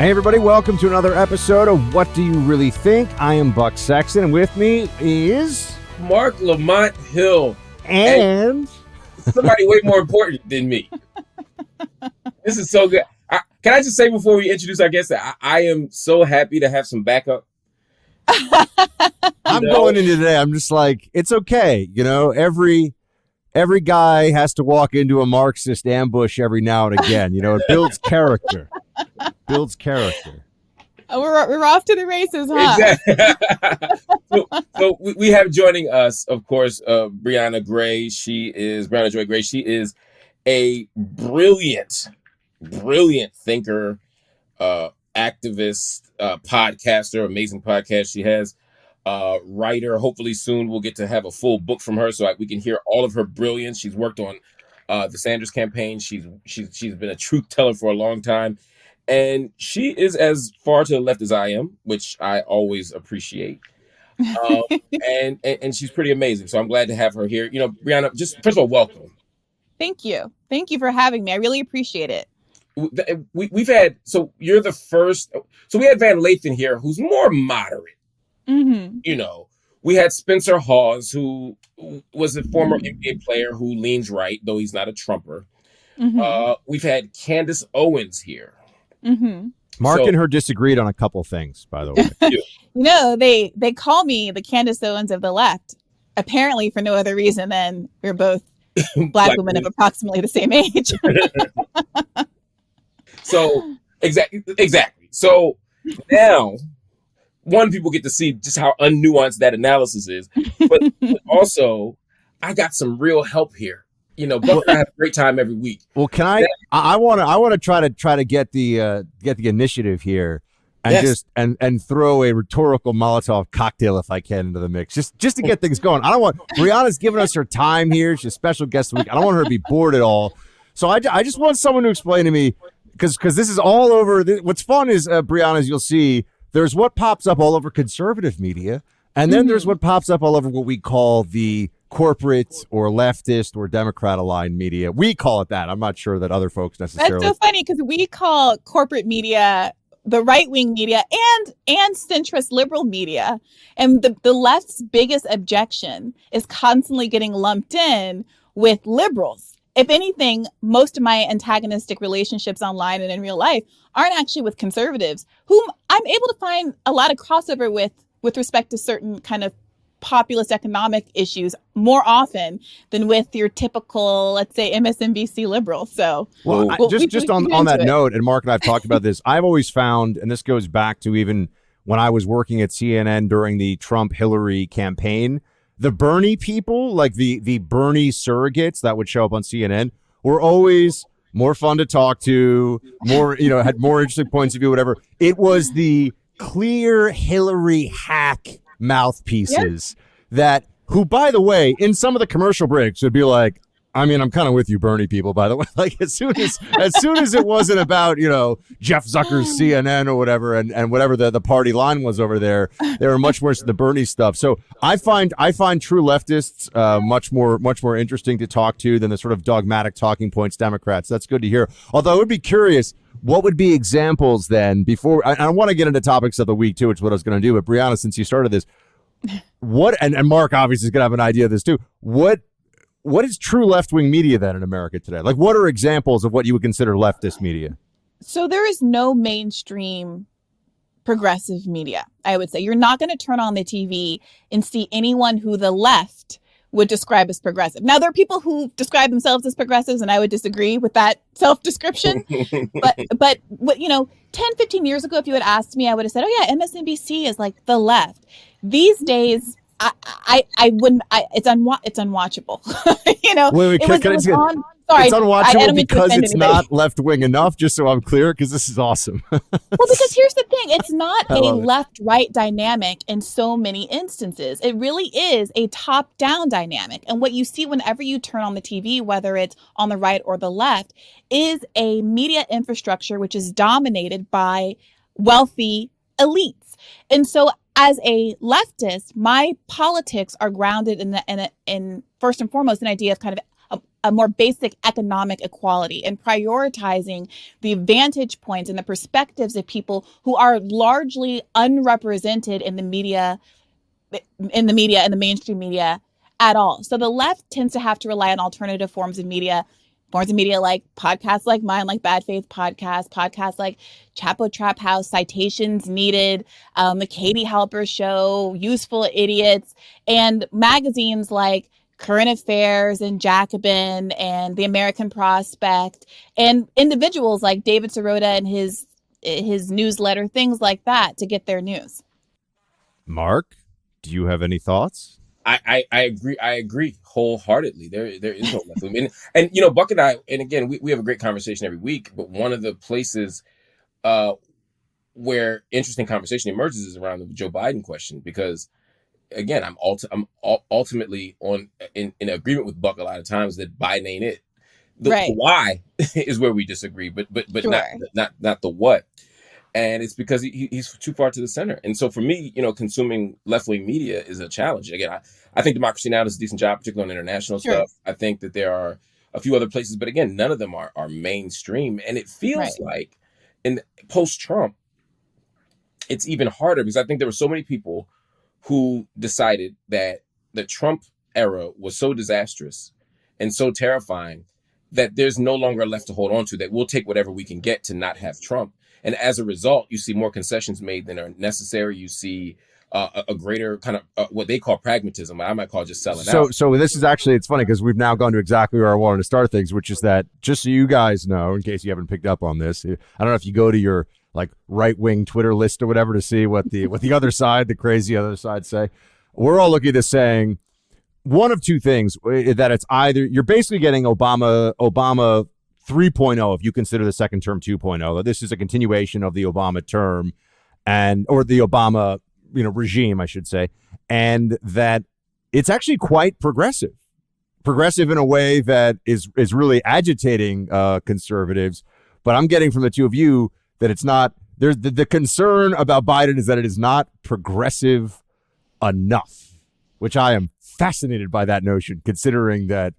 Hey everybody, welcome to another episode of What Do You Really Think? I am Buck Sexton, and with me is... Marc Lamont Hill. And... somebody way more important than me. This is so good. Can I just say before we introduce our guest that I am so happy to have some backup. I'm going into today, I'm just like, it's okay. You know, every guy has to walk into a Marxist ambush every now and again. You know, it builds character. We're off to the races, huh? Exactly. so we have joining us, of course, Briahna Gray. Briahna Joy Gray. She is a brilliant thinker, activist, podcaster, amazing podcast she has. Writer. Hopefully soon we'll get to have a full book from her so we can hear all of her brilliance. She's worked on the Sanders campaign. She's been a truth teller for a long time. And she is as far to the left as I am, which I always appreciate. And she's pretty amazing. So I'm glad to have her here. You know, Briahna, just first of all, welcome. Thank you. Thank you for having me. I really appreciate it. We've had, so you're the first, so we had Van Lathan here, who's more moderate. Mm-hmm. You know, we had Spencer Hawes, who was a former NBA player who leans right, though he's not a Trumper. Mm-hmm. We've had Candace Owens here. Mm-hmm. Mark and her disagreed on a couple things, by the way. No, they call me the Candace Owens of the left, apparently for no other reason than we're both black women of approximately the same age. So, exactly. So now, people get to see just how unnuanced that analysis is, but also, I got some real help here. You know, Buck and I have a great time every week. Well, can I want to try to get the initiative here and Yes. just throw a rhetorical Molotov cocktail if I can into the mix, just to get things going. I don't want Brianna's giving us her time here. She's a special guest week. I don't want her to be bored at all. So I just want someone to explain to me, because this is all over. What's fun is Brianna, as you'll see, there's what pops up all over conservative media, and then there's what pops up all over what we call the corporate or leftist or Democrat aligned media. We call it that. I'm not sure that other folks necessarily. That's so funny because we call corporate media the right-wing media and centrist liberal media. And the left's biggest objection is constantly getting lumped in with liberals. If anything, most of my antagonistic relationships online and in real life aren't actually with conservatives, whom I'm able to find a lot of crossover with respect to certain kind of populist economic issues more often than with your typical, let's say, MSNBC liberal. So, just on that note, and Mark and I've talked about this, I've always found, and this goes back to even when I was working at CNN during the Trump-Hillary campaign, the Bernie people, like the Bernie surrogates that would show up on CNN, were always more fun to talk to, more, had more interesting points of view, whatever. It was the clear Hillary hack mouthpieces who, by the way, in some of the commercial breaks would be like, I mean, I'm kind of with you, Bernie people, by the way. Like as soon as it wasn't about, Jeff Zucker's CNN or whatever, and whatever the party line was over there, they were much worse than the Bernie stuff. So I find true leftists much more interesting to talk to than the sort of dogmatic talking points Democrats. That's good to hear. Although I would be curious, what would be examples then before I want to get into topics of the week too, which is what I was going to do. But Briahna, since you started this, and Mark obviously is going to have an idea of this too. What is true left-wing media then in America today? Like, what are examples of what you would consider leftist media? So there is no mainstream progressive media, I would say. You're not going to turn on the TV and see anyone who the left would describe as progressive. Now, there are people who describe themselves as progressives, and I would disagree with that self-description. but 10, 15 years ago, if you had asked me, I would have said, oh, yeah, MSNBC is like the left. These days, I wouldn't. It's unwatchable. It's unwatchable because it's not left wing enough. Just so I'm clear, because this is awesome. Well, because here's the thing: it's not a left-right dynamic in so many instances. It really is a top-down dynamic, and what you see whenever you turn on the TV, whether it's on the right or the left, is a media infrastructure which is dominated by wealthy elites, and so. As a leftist, my politics are grounded in first and foremost an idea of kind of a more basic economic equality and prioritizing the vantage points and the perspectives of people who are largely unrepresented in the media, and the mainstream media at all. So the left tends to have to rely on alternative forms of media like podcasts like mine, like Bad Faith podcasts like Chapo Trap House, Citations Needed, the Katie Halper Show, Useful Idiots, and magazines like Current Affairs and Jacobin and The American Prospect, and individuals like David Sirota and his newsletter, things like that, to get their news. Mark, do you have any thoughts? I agree. I agree wholeheartely. There is no left wing. And you know, Buck and I, and again, we have a great conversation every week, but one of the places where interesting conversation emerges is around the Joe Biden question, because again, I'm ultimately in agreement with Buck a lot of times that Biden ain't it. The why is where we disagree, but sure. not the what. And it's because he's too far to the center. And so for me, you know, consuming left-wing media is a challenge. Again, I think Democracy Now! Does a decent job, particularly on international stuff. I think that there are a few other places, but again, none of them are mainstream. And it feels like in post-Trump, it's even harder, because I think there were so many people who decided that the Trump era was so disastrous and so terrifying that there's no longer left to hold on to, that we'll take whatever we can get to not have Trump. And as a result, you see more concessions made than are necessary. You see a greater kind of what they call pragmatism. I might call just selling out. So this is actually, it's funny because we've now gone to exactly where I wanted to start things, which is that, just so you guys know, in case you haven't picked up on this, I don't know if you go to your like right-wing Twitter list or whatever to see what the other side, the crazy other side say. We're all looking at this saying one of two things, that it's either you're basically getting Obama 3.0, if you consider the second term 2.0. This is a continuation of the Obama term, or the Obama, regime, I should say, and that it's actually quite progressive in a way that is really agitating conservatives. But I'm getting from the two of you that it's not. There's the concern about Biden is that it is not progressive enough, which I am fascinated by that notion, considering that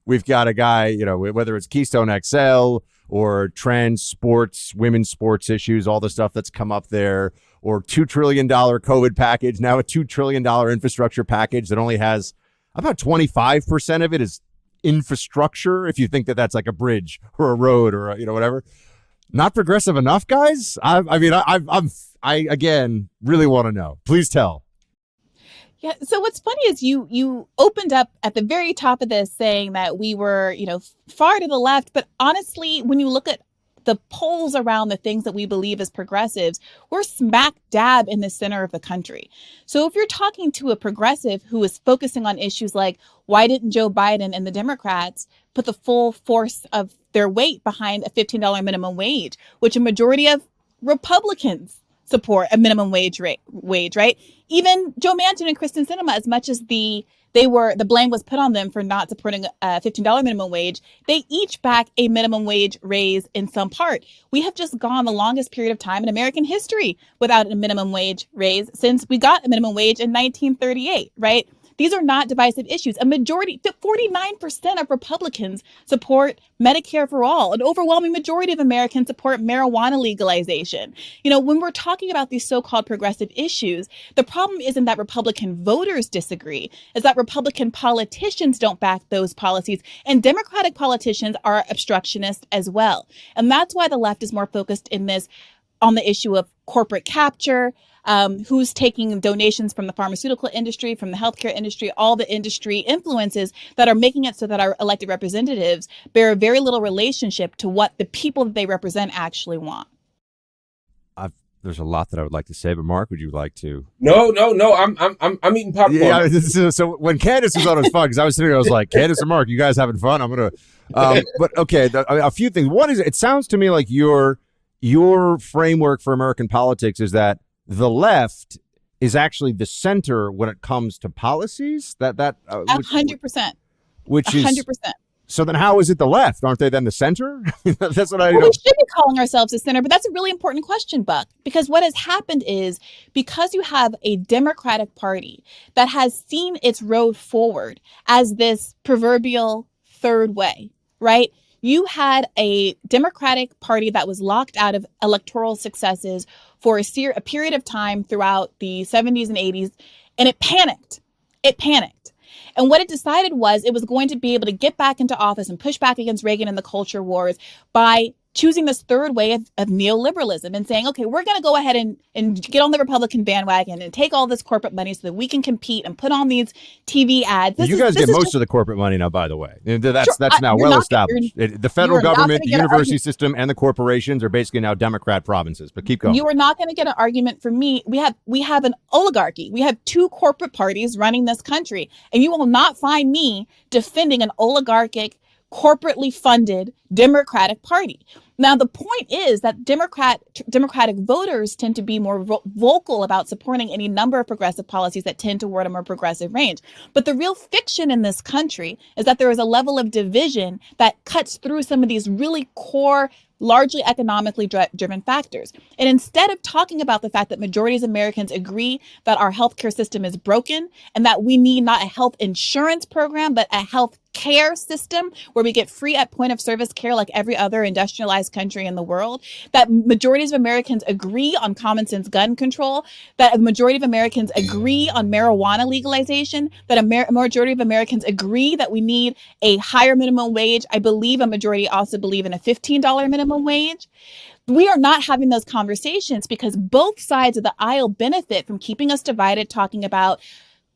we've got a guy, whether it's Keystone XL or trans sports, women's sports issues, all the stuff that's come up there, or $2 trillion COVID package, now a $2 trillion infrastructure package that only has about 25% of it is infrastructure. If you think that that's like a bridge or a road or whatever, not progressive enough, guys. I again really want to know. Please tell. Yeah. So what's funny is you opened up at the very top of this saying that we were, far to the left. But honestly, when you look at the polls around the things that we believe as progressives, we're smack dab in the center of the country. So if you're talking to a progressive who is focusing on issues like, why didn't Joe Biden and the Democrats put the full force of their weight behind a $15 minimum wage, which a majority of Republicans support a minimum wage, right? Even Joe Manchin and Kristen Sinema, as much as the blame was put on them for not supporting a $15 minimum wage, they each back a minimum wage raise in some part. We have just gone the longest period of time in American history without a minimum wage raise since we got a minimum wage in 1938, right? These are not divisive issues. A majority, 49% of Republicans support Medicare for all. An overwhelming majority of Americans support marijuana legalization. When we're talking about these so-called progressive issues, the problem isn't that Republican voters disagree. It's that Republican politicians don't back those policies. And Democratic politicians are obstructionist as well. And that's why the left is more focused in this on the issue of corporate capture, who's taking donations from the pharmaceutical industry, from the healthcare industry, all the industry influences that are making it so that our elected representatives bear very little relationship to what the people that they represent actually want. There's a lot that I would like to say, but Mark, would you like to? No. I'm eating popcorn. Yeah. So when Candace was on, it was fun because I was sitting there. I was like, Candace and Mark, you guys having fun? I'm gonna. But okay, a few things. One is, it sounds to me like your framework for American politics is that the left is actually the center when it comes to policies. 100%. Which is 100%. So then how is it the left? Aren't they then the center? That's what I know. We should be calling ourselves the center, but that's a really important question, Buck, because what has happened is because you have a Democratic Party that has seen its road forward as this proverbial third way, right? You had a Democratic Party that was locked out of electoral successes for a period of time throughout the 70s and 80s, and it panicked. It panicked. And what it decided was it was going to be able to get back into office and push back against Reagan and the culture wars by choosing this third way of neoliberalism and saying, okay, we're going to go ahead and get on the Republican bandwagon and take all this corporate money so that we can compete and put on these TV ads. You guys get most of the corporate money now, by the way. That's now well established. The federal government, the university system, and the corporations are basically now Democrat provinces. But keep going. You are not going to get an argument from me. We have an oligarchy. We have two corporate parties running this country, and you will not find me defending an oligarchic, corporately funded Democratic Party. Now, the point is that Democratic voters tend to be more vocal about supporting any number of progressive policies that tend toward a more progressive range. But the real fiction in this country is that there is a level of division that cuts through some of these really core, largely economically driven factors. And instead of talking about the fact that majorities of Americans agree that our healthcare system is broken and that we need not a health insurance program, but a health care system where we get free at point of service care like every other industrialized country in the world, that majorities of Americans agree on common sense gun control, that a majority of Americans agree on marijuana legalization, that a majority of Americans agree that we need a higher minimum wage. I believe a majority also believe in a $15 minimum wage. We are not having those conversations because both sides of the aisle benefit from keeping us divided, talking about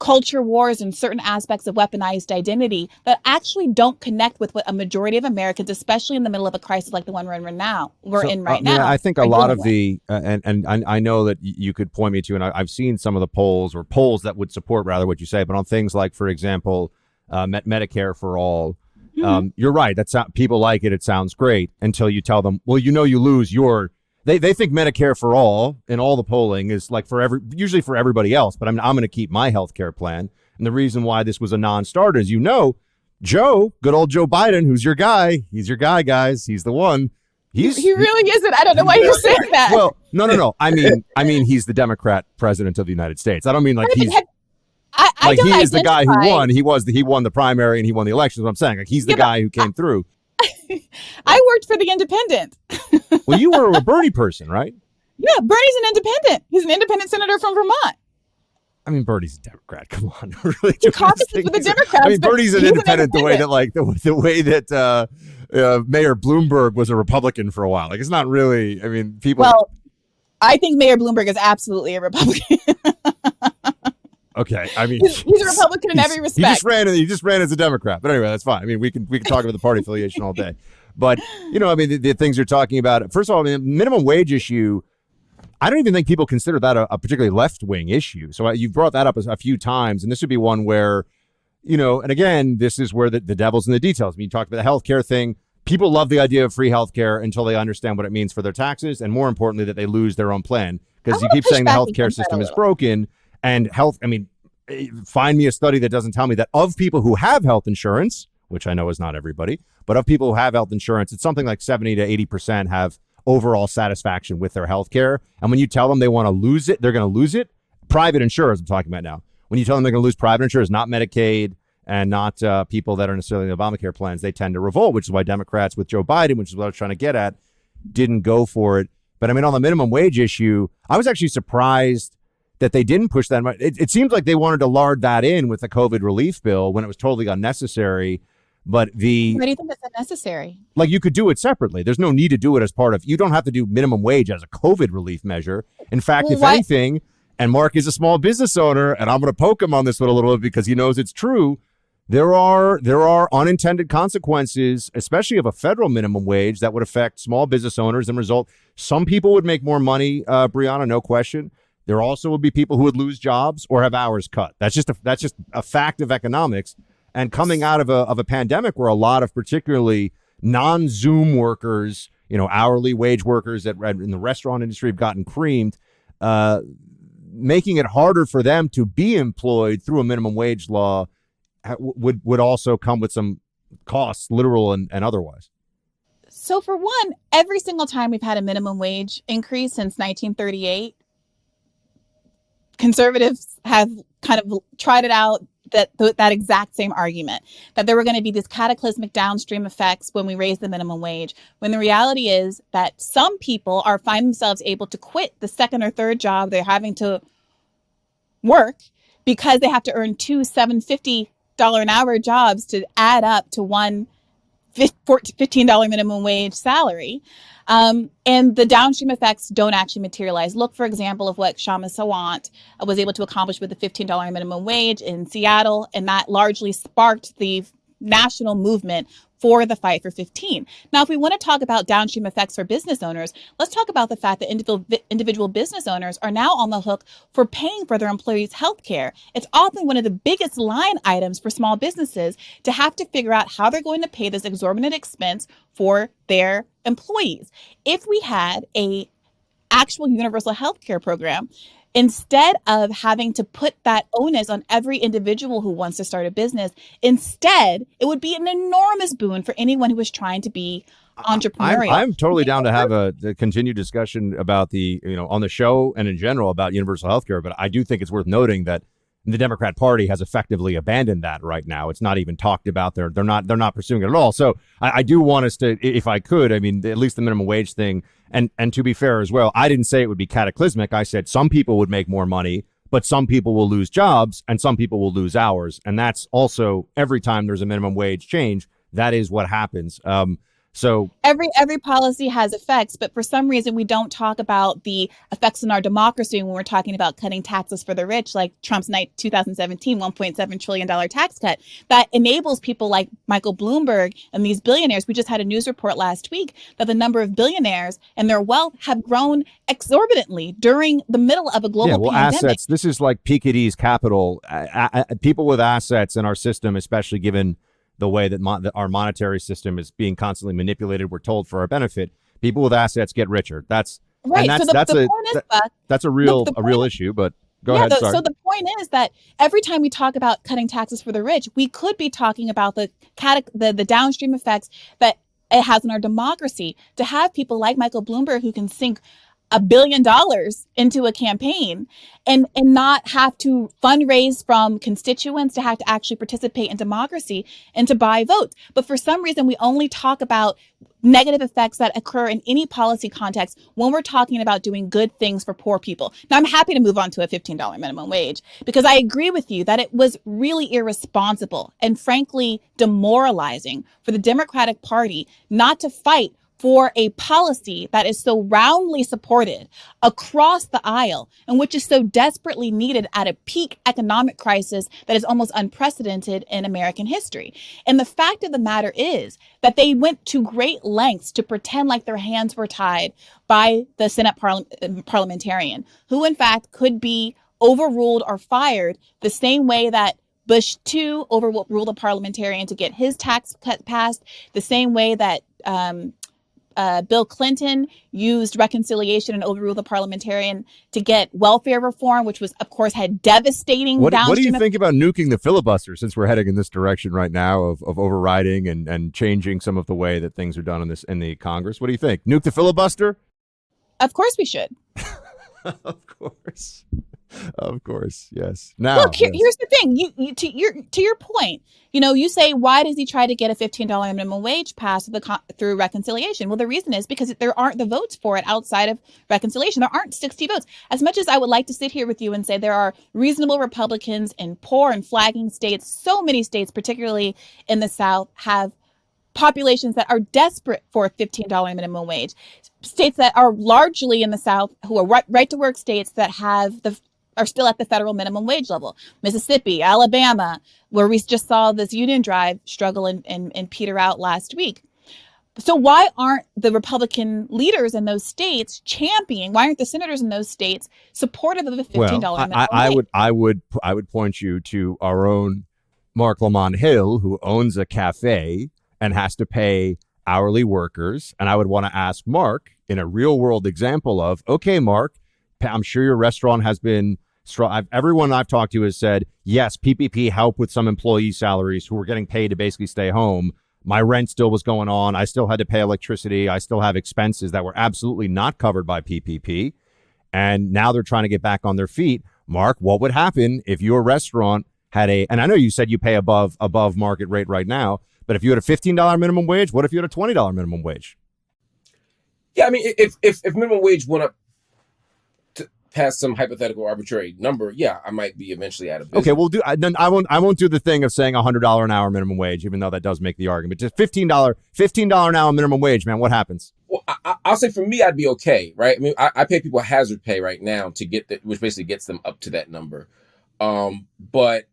culture wars and certain aspects of weaponized identity that actually don't connect with what a majority of Americans, especially in the middle of a crisis like the one we're in right now. Yeah, I think a lot of and I know that you could point me to, and I've seen some of the polls that would support rather what you say, but on things like, for example, Medicare for all. Mm-hmm. You're right. People like it. It sounds great until you tell them, well, you lose your. They think Medicare for all in all the polling is like usually for everybody else, but I'm going to keep my health care plan. And the reason why this was a non-starter is, Joe, good old Joe Biden, who's your guy. He's your guy, guys. He's the one. He really isn't. I don't know why you're saying that. Well, no. I mean, he's the Democrat president of the United States. I don't mean like he is the guy who won. He won the primary and he won the election. Is what I'm saying. Like he's the guy who came through. I worked for the Independent. Well, you were a Bernie person, right? Yeah, Bernie's an independent. He's an independent senator from Vermont. I mean, Bernie's a Democrat. Come on, really. He caucuses with the Democrats. I mean, Bernie's an independent the way that Mayor Bloomberg was a Republican for a while. Like, it's not really. I mean, people. Well, I think Mayor Bloomberg is absolutely a Republican. Okay, I mean, he's a Republican in every respect. He just ran as a Democrat, but anyway, that's fine. I mean, we can talk about the party affiliation all day, but I mean, the things you're talking about. First of all, I mean, minimum wage issue. I don't even think people consider that a particularly left wing issue. So you've brought that up a few times, and this would be one where, and again, this is where the devil's in the details. I mean, you talked about the healthcare thing. People love the idea of free healthcare until they understand what it means for their taxes, and more importantly, that they lose their own plan because you keep saying the healthcare system is broken. And find me a study that doesn't tell me that of people who have health insurance, which I know is not everybody, but of people who have health insurance, it's something like 70 to 80% have overall satisfaction with their health care. And when you tell them they want to lose it, they're going to lose it. Private insurers I'm talking about now. When you tell them they're going to lose private insurers, not Medicaid and not people that are necessarily in the Obamacare plans, they tend to revolt, which is why Democrats with Joe Biden, which is what I was trying to get at, didn't go for it. But I mean, on the minimum wage issue, I was actually surprised that they didn't push that much. It seems like they wanted to lard that in with the COVID relief bill when it was totally unnecessary. But why do you think it's unnecessary? Like you could do it separately. There's no need to do it as part of. You don't have to do minimum wage as a COVID relief measure. In fact, anything, and Mark is a small business owner, and I'm going to poke him on this one a little bit because he knows it's true. There are unintended consequences, especially of a federal minimum wage, that would affect small business owners and result. Some people would make more money, Briahna, no question. There also would be people who would lose jobs or have hours cut. That's just a fact of economics. And coming out of a pandemic where a lot of particularly non-Zoom workers, hourly wage workers in the restaurant industry have gotten creamed, making it harder for them to be employed through a minimum wage law would also come with some costs, literal and otherwise. So for one, every single time we've had a minimum wage increase since 1938, conservatives have kind of tried it out, that exact same argument, that there were going to be these cataclysmic downstream effects when we raise the minimum wage, when the reality is that some people find themselves able to quit the second or third job they're having to work because they have to earn two $750 an hour jobs to add up to one $15 minimum wage salary. And the downstream effects don't actually materialize. Look, for example, of what Shama Sawant was able to accomplish with the $15 minimum wage in Seattle, and that largely sparked the national movement for the fight for 15. Now, if we want to talk about downstream effects for business owners, let's talk about the fact that individual business owners are now on the hook for paying for their employees' health care. It's often one of the biggest line items for small businesses to have to figure out how they're going to pay this exorbitant expense for their employees. If we had a actual universal health care program, instead of having to put that onus on every individual who wants to start a business, instead, it would be an enormous boon for anyone who is trying to be entrepreneurial. I'm totally down to have a continued discussion about on the show and in general about universal healthcare. But I do think it's worth noting that the Democrat Party has effectively abandoned that right now. It's not even talked about. They're not pursuing it at all. So I do want us to, if I could, I mean, at least the minimum wage thing. And to be fair as well, I didn't say it would be cataclysmic. I said some people would make more money, but some people will lose jobs and some people will lose hours. And that's also every time there's a minimum wage change, that is what happens. So every policy has effects, but for some reason we don't talk about the effects on our democracy when we're talking about cutting taxes for the rich, like Trump's 2017 $1.7 trillion tax cut that enables people like Michael Bloomberg and these billionaires. We just had a news report last week that the number of billionaires and their wealth have grown exorbitantly during the middle of a global pandemic. Assets. This is like Piketty's capital. People with assets in our system, especially given the way that our monetary system is being constantly manipulated, we're told, for our benefit. People with assets get richer. That's right. That's a real issue. But go ahead. Sorry. So the point is that every time we talk about cutting taxes for the rich, we could be talking about the downstream effects that it has on our democracy. To have people like Michael Bloomberg who can sink $1 billion into a campaign and not have to fundraise from constituents, to have to actually participate in democracy and to buy votes. But for some reason, we only talk about negative effects that occur in any policy context when we're talking about doing good things for poor people. Now, I'm happy to move on to a $15 minimum wage because I agree with you that it was really irresponsible and frankly demoralizing for the Democratic Party not to fight for a policy that is so roundly supported across the aisle and which is so desperately needed at a peak economic crisis that is almost unprecedented in American history. And the fact of the matter is that they went to great lengths to pretend like their hands were tied by the Senate parliamentarian, who in fact could be overruled or fired the same way that Bush II overruled a parliamentarian to get his tax cut passed, the same way that Bill Clinton used reconciliation and overruled the parliamentarian to get welfare reform, which was, of course, had devastating downstream. What do you think about nuking the filibuster, since we're heading in this direction right now of overriding and changing some of the way that things are done in the Congress? What do you think? Nuke the filibuster? Of course we should. Of course. Of course, yes. Now, look, here's the thing. To your point, you say, why does he try to get a $15 minimum wage passed through reconciliation? Well, the reason is because there aren't the votes for it outside of reconciliation. There aren't 60 votes. As much as I would like to sit here with you and say there are reasonable Republicans in poor and flagging states, so many states, particularly in the South, have populations that are desperate for a $15 minimum wage. States that are largely in the South, who are right to work states that are still at the federal minimum wage level. Mississippi, Alabama, where we just saw this union drive struggle and peter out last week. So why aren't the Republican leaders in those states why aren't the senators in those states supportive of a $15 minimum wage? I would point you to our own Marc Lamont Hill, who owns a cafe and has to pay hourly workers. And I would want to ask Mark, in a real world example of, okay, Mark, I'm sure your restaurant has been strong. Everyone I've talked to has said, yes, PPP helped with some employee salaries who were getting paid to basically stay home. My rent still was going on. I still had to pay electricity. I still have expenses that were absolutely not covered by PPP. And now they're trying to get back on their feet. Mark, what would happen if your restaurant had and I know you said you pay above market rate right now, but if you had a $15 minimum wage, what if you had a $20 minimum wage? Yeah, I mean, if minimum wage went up past some hypothetical arbitrary number, yeah, I might be eventually out of business. Okay, I won't do the thing of saying $100 an hour minimum wage, even though that does make the argument. Just $15 an hour minimum wage, man. What happens? Well, I'll say for me, I'd be okay, right? I mean, I pay people hazard pay right now to get that, which basically gets them up to that number. But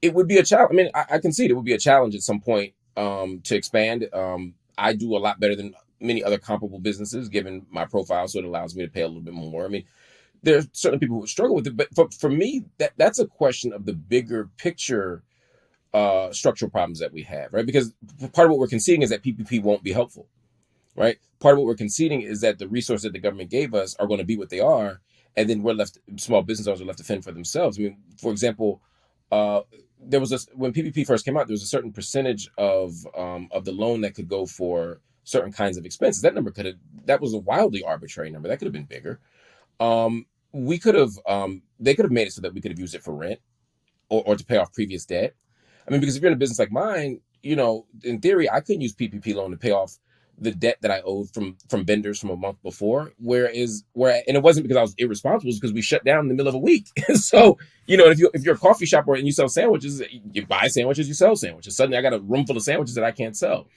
it would be a challenge. I mean, I concede it would be a challenge at some point to expand. I do a lot better than many other comparable businesses, given my profile, so it allows me to pay a little bit more. I mean, there are certain people who struggle with it, but for me, that's a question of the bigger picture structural problems that we have, right? Because part of what we're conceding is that PPP won't be helpful, right? Part of what we're conceding is that the resources that the government gave us are going to be what they are, and then small business owners are left to fend for themselves. I mean, for example, there was when PPP first came out, there was a certain percentage of the loan that could go for certain kinds of expenses. That number that was a wildly arbitrary number. That could have been bigger. They could have made it so that we could have used it for rent or to pay off previous debt. I mean, because if you're in a business like mine, in theory, I couldn't use PPP loan to pay off the debt that I owed from vendors from a month before. And it wasn't because I was irresponsible, it was because we shut down in the middle of a week. So, if you're a coffee shop and you sell sandwiches, you buy sandwiches, you sell sandwiches. Suddenly I got a room full of sandwiches that I can't sell.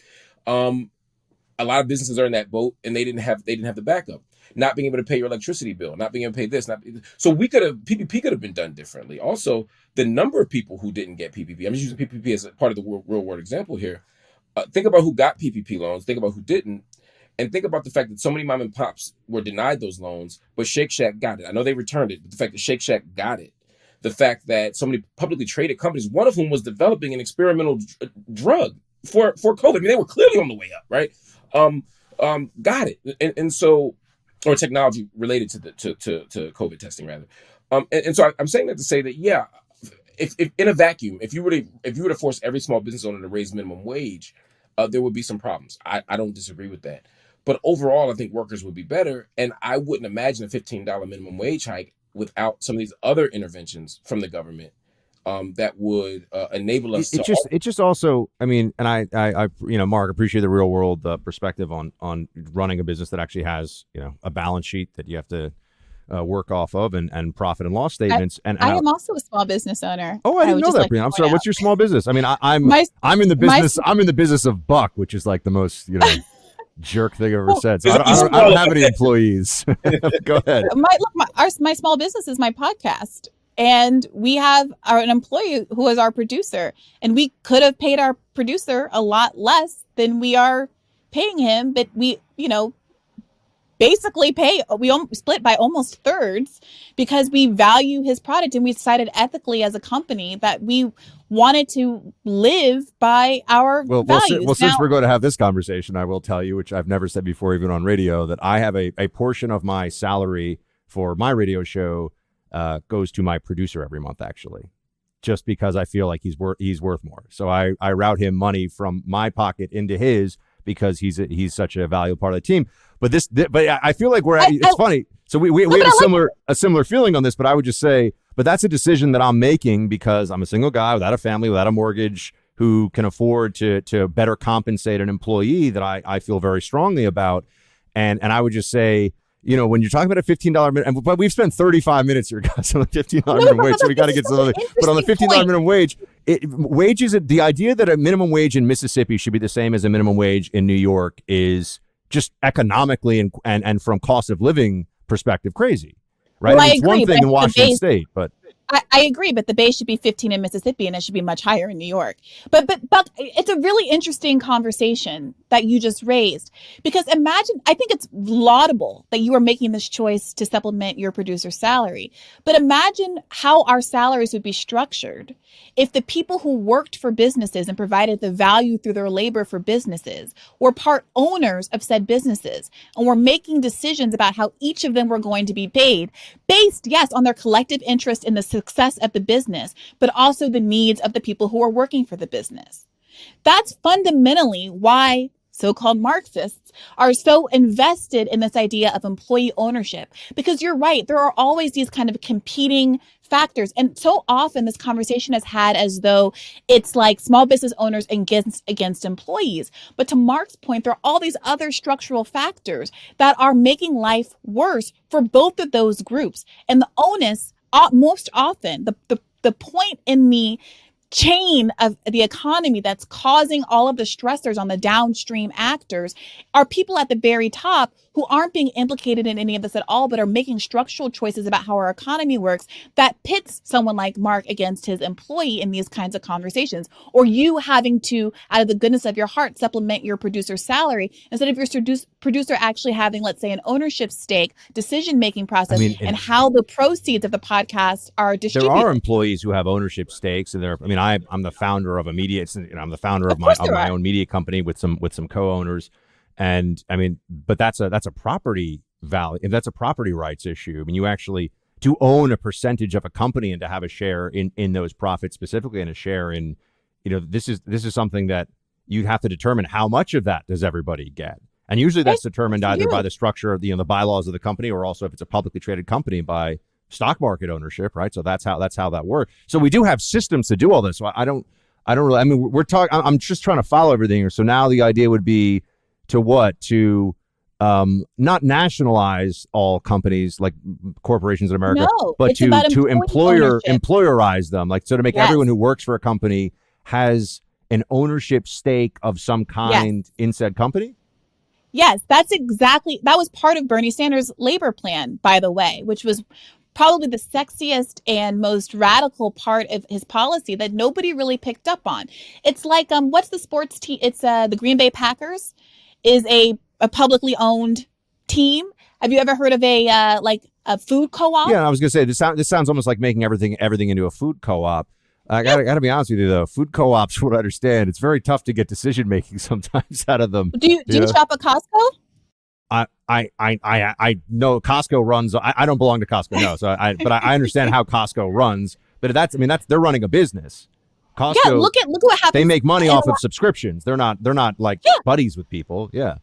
A lot of businesses are in that boat, and they didn't have the backup. Not being able to pay your electricity bill, not being able to pay this, so PPP could have been done differently. Also, the number of people who didn't get PPP, I'm just using PPP as a part of the real world example here. Think about who got PPP loans, think about who didn't, and think about the fact that so many mom and pops were denied those loans, but Shake Shack got it. I know they returned it, but the fact that Shake Shack got it, the fact that so many publicly traded companies, one of whom was developing an experimental drug for COVID. I mean, they were clearly on the way up, right? Got it, and so. Or technology related to COVID testing, rather. And so I'm saying that to say that, yeah, if in a vacuum, if you were to force every small business owner to raise minimum wage, there would be some problems. I don't disagree with that. But overall, I think workers would be better. And I wouldn't imagine a $15 minimum wage hike without some of these other interventions from the government that would enable us it just also, I mean, and I Mark, appreciate the real world perspective on running a business that actually has, a balance sheet that you have to work off of and profit and loss statements. I am also a small business owner. Oh, I didn't know that, Briahna. I'm sorry. What's your small business? I mean, I'm in the business. I'm in the business of Buck, which is like the most, jerk thing I've ever said. So I don't have any employees. Go ahead. My small business is my podcast. And we have an employee who is our producer, and we could have paid our producer a lot less than we are paying him. But we, basically we split by almost thirds because we value his product, and we decided ethically as a company that we wanted to live by our values. Well, since we're going to have this conversation, I will tell you, which I've never said before, even on radio, that I have a portion of my salary for my radio show goes to my producer every month, actually, just because I feel like he's worth more. So I route him money from my pocket into his because he's such a valuable part of the team. But I feel like it's funny. So we have a similar feeling on this, but I would just say, but that's a decision that I'm making because I'm a single guy without a family, without a mortgage, who can afford to better compensate an employee that I feel very strongly about. And I would just say, when you're talking about a $15 minimum, but we've spent 35 minutes here, guys, on the $15 minimum wage, so we got to get to something. But on the $15 minimum wage, the idea that a minimum wage in Mississippi should be the same as a minimum wage in New York is just economically and from cost of living perspective crazy, right? Well, it's one thing in Washington State, but I agree, but the base should be 15 in Mississippi, and it should be much higher in New York. But Buck, it's a really interesting conversation that you just raised, because imagine, I think it's laudable that you are making this choice to supplement your producer's salary. But imagine how our salaries would be structured if the people who worked for businesses and provided the value through their labor for businesses were part owners of said businesses and were making decisions about how each of them were going to be paid based, yes, on their collective interest in the success of the business, but also the needs of the people who are working for the business. That's fundamentally why so-called Marxists are so invested in this idea of employee ownership. Because you're right, there are always these kind of competing factors. And so often this conversation is had as though it's like small business owners against employees. But to Mark's point, there are all these other structural factors that are making life worse for both of those groups. And the onus, most often, the point in the chain of the economy that's causing all of the stressors on the downstream actors are people at the very top who aren't being implicated in any of this at all, but are making structural choices about how our economy works that pits someone like Mark against his employee in these kinds of conversations, or you having to, out of the goodness of your heart, supplement your producer's salary instead of your producer actually having, let's say, an ownership stake, decision-making process, and how the proceeds of the podcast are distributed. There are employees who have ownership stakes, and I'm the founder of a media. I'm the founder of my own media company with some co-owners, and but that's a property value. That's a property rights issue. I mean, you actually to own a percentage of a company and to have a share in those profits specifically, and a share in, this is something that you'd have to determine how much of that does everybody get, and usually that's determined either by the structure of the bylaws of the company, or also if it's a publicly traded company by stock market ownership, right? So that's how that works. So we do have systems to do all this. So I don't really. I mean, I'm just trying to follow everything here. So now the idea would be to not nationalize all companies like corporations in America, but to employerize them, like so to make everyone who works for a company has an ownership stake of some kind in said company. Yes, that was part of Bernie Sanders' labor plan, by the way, which was probably the sexiest and most radical part of his policy that nobody really picked up on. It's like, what's the sports team? It's the Green Bay Packers is a publicly owned team. Have you ever heard of a food co-op? Yeah, I was gonna say this sounds almost like making everything into a food co-op. I gotta be honest with you though, food co-ops, from what I understand, it's very tough to get decision making sometimes out of them. Do you shop at Costco? I know Costco runs. I don't belong to Costco, no. So but I understand how Costco runs. But that's they're running a business. Costco. Yeah, look at what happens. They make money off of subscriptions. They're not like buddies with people. Yeah.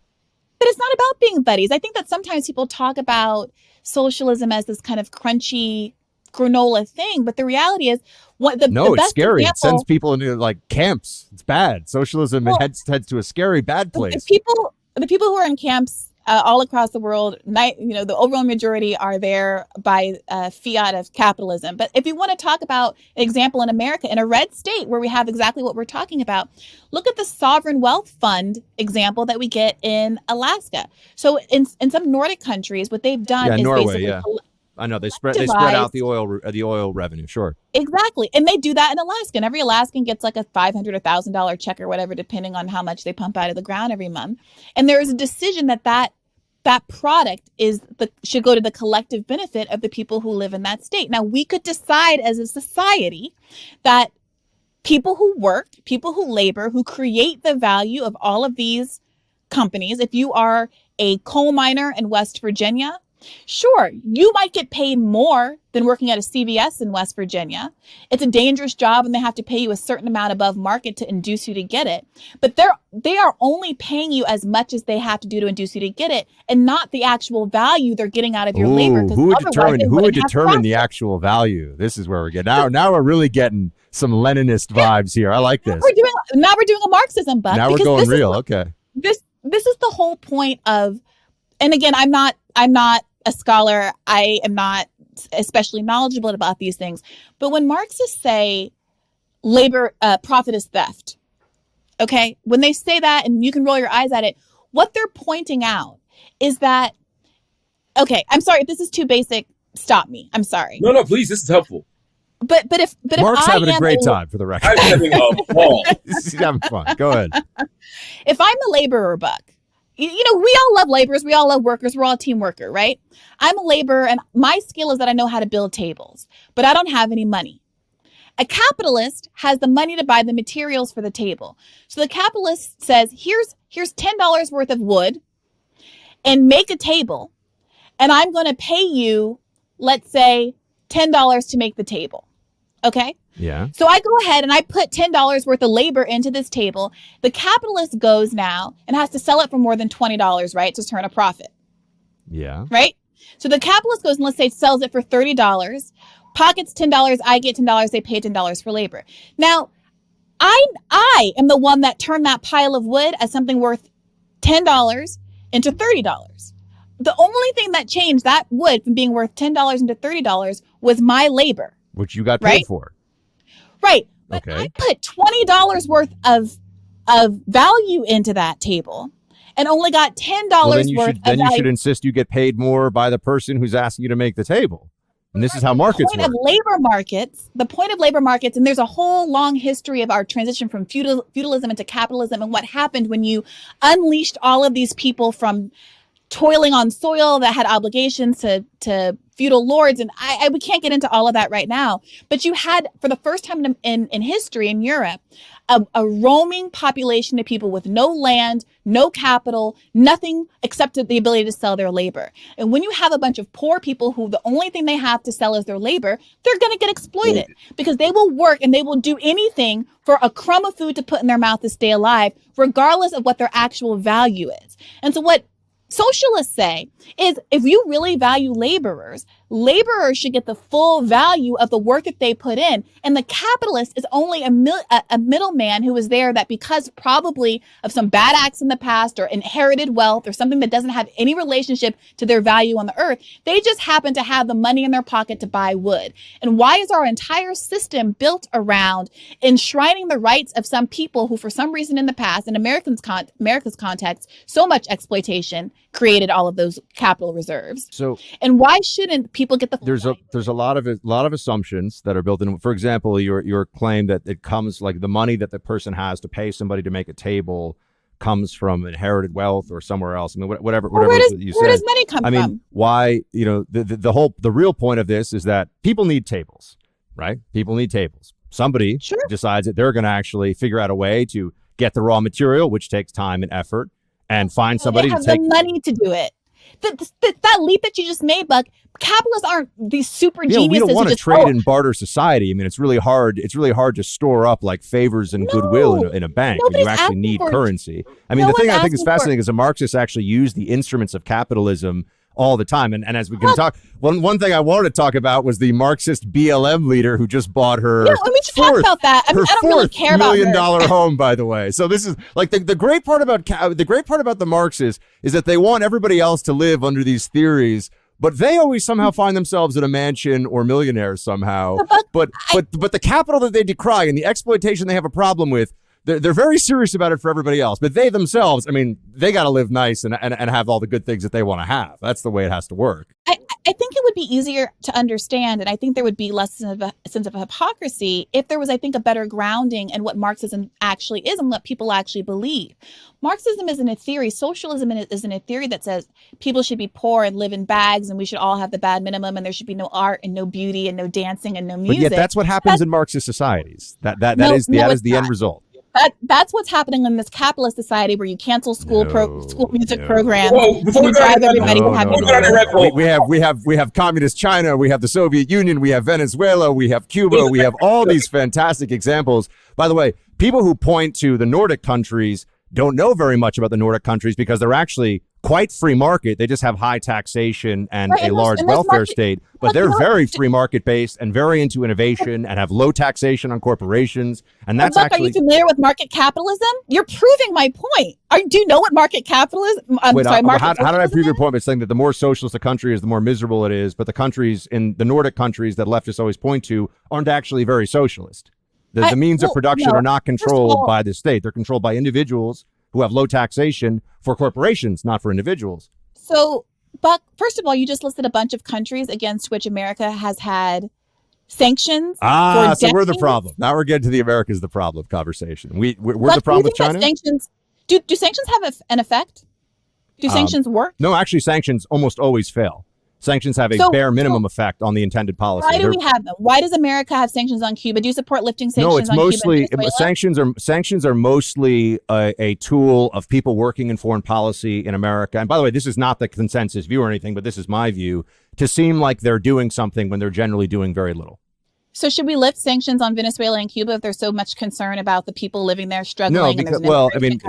But it's not about being buddies. I think that sometimes people talk about socialism as this kind of crunchy granola thing, but the reality is it's scary. It sends people into like camps. It's bad. Socialism heads to a scary, bad place. The people who are in camps all across the world, the overwhelming majority are there by fiat of capitalism. But if you want to talk about an example in America, in a red state where we have exactly what we're talking about, look at the sovereign wealth fund example that we get in Alaska. So in some Nordic countries, what they've done is Norway, basically I know they spread out the oil revenue. Sure. Exactly. And they do that in Alaska. And every Alaskan gets like a $500 or $1,000 check or whatever, depending on how much they pump out of the ground every month. And there is a decision that product should go to the collective benefit of the people who live in that state. Now, we could decide as a society that people who work, people who labor, who create the value of all of these companies, if you are a coal miner in West Virginia, sure, you might get paid more than working at a CVS in West Virginia. It's a dangerous job and they have to pay you a certain amount above market to induce you to get it. But they are only paying you as much as they have to do to induce you to get it, and not the actual value they're getting out of your labor. Who would determine the actual value? This is where we're getting. Now we're really getting some Leninist vibes here. I like this. Now we're doing a Marxism buff. Now we're going real. Okay. This is the whole point of, and again, I'm not a scholar. I am not especially knowledgeable about these things. But when Marxists say profit is theft, okay, when they say that, and you can roll your eyes at it, what they're pointing out is that, okay, I'm sorry, if this is too basic, stop me. I'm sorry. No, please, this is helpful. But if Mark's having a great time, for the record. I'm having a ball. He's having fun. Go ahead. If I'm a laborer, Buck, we all love laborers. We all love workers. We're all a team worker, right? I'm a laborer, and my skill is that I know how to build tables, but I don't have any money. A capitalist has the money to buy the materials for the table. So the capitalist says, here's $10 worth of wood and make a table, and I'm going to pay you, let's say, $10 to make the table. Okay? Yeah. So I go ahead and I put $10 worth of labor into this table. The capitalist goes now and has to sell it for more than $20, right, to turn a profit. Yeah. Right? So the capitalist goes and let's say sells it for $30, pockets $10, I get $10, they pay $10 for labor. Now, I am the one that turned that pile of wood as something worth $10 into $30. The only thing that changed that wood from being worth $10 into $30 was my labor. Which you got paid for. Right. But Okay. I put $20 worth of value into that table and only got $10 worth of value. Then you should insist you get paid more by the person who's asking you to make the table. And this is how markets work. The point of labor markets, and there's a whole long history of our transition from feudalism into capitalism and what happened when you unleashed all of these people from toiling on soil that had obligations to feudal lords. And we can't get into all of that right now. But you had, for the first time in history in Europe, a roaming population of people with no land, no capital, nothing except the ability to sell their labor. And when you have a bunch of poor people who the only thing they have to sell is their labor, they're going to get exploited because they will work and they will do anything for a crumb of food to put in their mouth to stay alive, regardless of what their actual value is. And so what socialists say is if you really value laborers should get the full value of the work that they put in. And the capitalist is only a middleman who is there that because probably of some bad acts in the past or inherited wealth or something that doesn't have any relationship to their value on the earth, they just happen to have the money in their pocket to buy wood. And why is our entire system built around enshrining the rights of some people who for some reason in the past, in America's context, so much exploitation created all of those capital reserves? So, and why shouldn't people get the there's a lot of assumptions that are built in. For example, your claim that it comes like the money that the person has to pay somebody to make a table comes from inherited wealth or somewhere else. I mean, whatever where does money come from? I mean, why, the real point of this is that people need tables, right? People need tables. Somebody decides that they're going to actually figure out a way to get the raw material, which takes time and effort, and find somebody to take the money to do it. That leap that you just made, Buck, capitalists aren't these super geniuses. We don't want to trade and barter society. I mean, it's really hard to store up like favors and goodwill in a bank when you actually need currency. I mean, the thing I think is fascinating is the Marxists actually use the instruments of capitalism all the time. And as we can talk, one thing I wanted to talk about was the Marxist BLM leader who just bought her we should talk about that. I don't really care about $4 million home, by the way. So this is like the great part about the Marxists is that they want everybody else to live under these theories, but they always somehow find themselves in a mansion or millionaires somehow. But the capital that they decry and the exploitation they have a problem with, they're very serious about it for everybody else, but they themselves, I mean, they got to live nice and have all the good things that they want to have. That's the way it has to work. I think it would be easier to understand, and I think there would be less of a sense of hypocrisy if there was, I think, a better grounding in what Marxism actually is and what people actually believe. Marxism isn't a theory. Socialism isn't a theory that says people should be poor and live in bags and we should all have the bad minimum and there should be no art and no beauty and no dancing and no music. But yet that's what happens in Marxist societies. That is the end result. That's what's happening in this capitalist society where you cancel school music programs. We have communist China, we have the Soviet Union, we have Venezuela, we have Cuba, we have all these fantastic examples. By the way, people who point to the Nordic countries don't know very much about the Nordic countries because they're actually quite free market. They just have high taxation and a large welfare state, but they're very free market based and very into innovation and have low taxation on corporations. And that's are you familiar with market capitalism? You're proving my point. Do you know what market capitalism? How did I prove your point by saying that the more socialist a country is, the more miserable it is? But the countries in the Nordic countries that leftists always point to aren't actually very socialist. The means of production are not controlled by the state. They're controlled by individuals who have low taxation for corporations, not for individuals. So, Buck, first of all, you just listed a bunch of countries against which America has had sanctions. So we're the problem. Now we're getting to the America's the problem conversation. We're the problem with China? Do sanctions have an effect? Do sanctions work? No, actually, sanctions almost always fail. Sanctions have a bare minimum effect on the intended policy. Why do we have them? Why does America have sanctions on Cuba? Do you support lifting sanctions on Cuba? No, it's mostly sanctions are mostly a tool of people working in foreign policy in America. And by the way, this is not the consensus view or anything, but this is my view, to seem like they're doing something when they're generally doing very little. So should we lift sanctions on Venezuela and Cuba if there's so much concern about the people living there struggling? No, and because, there's no well, I mean,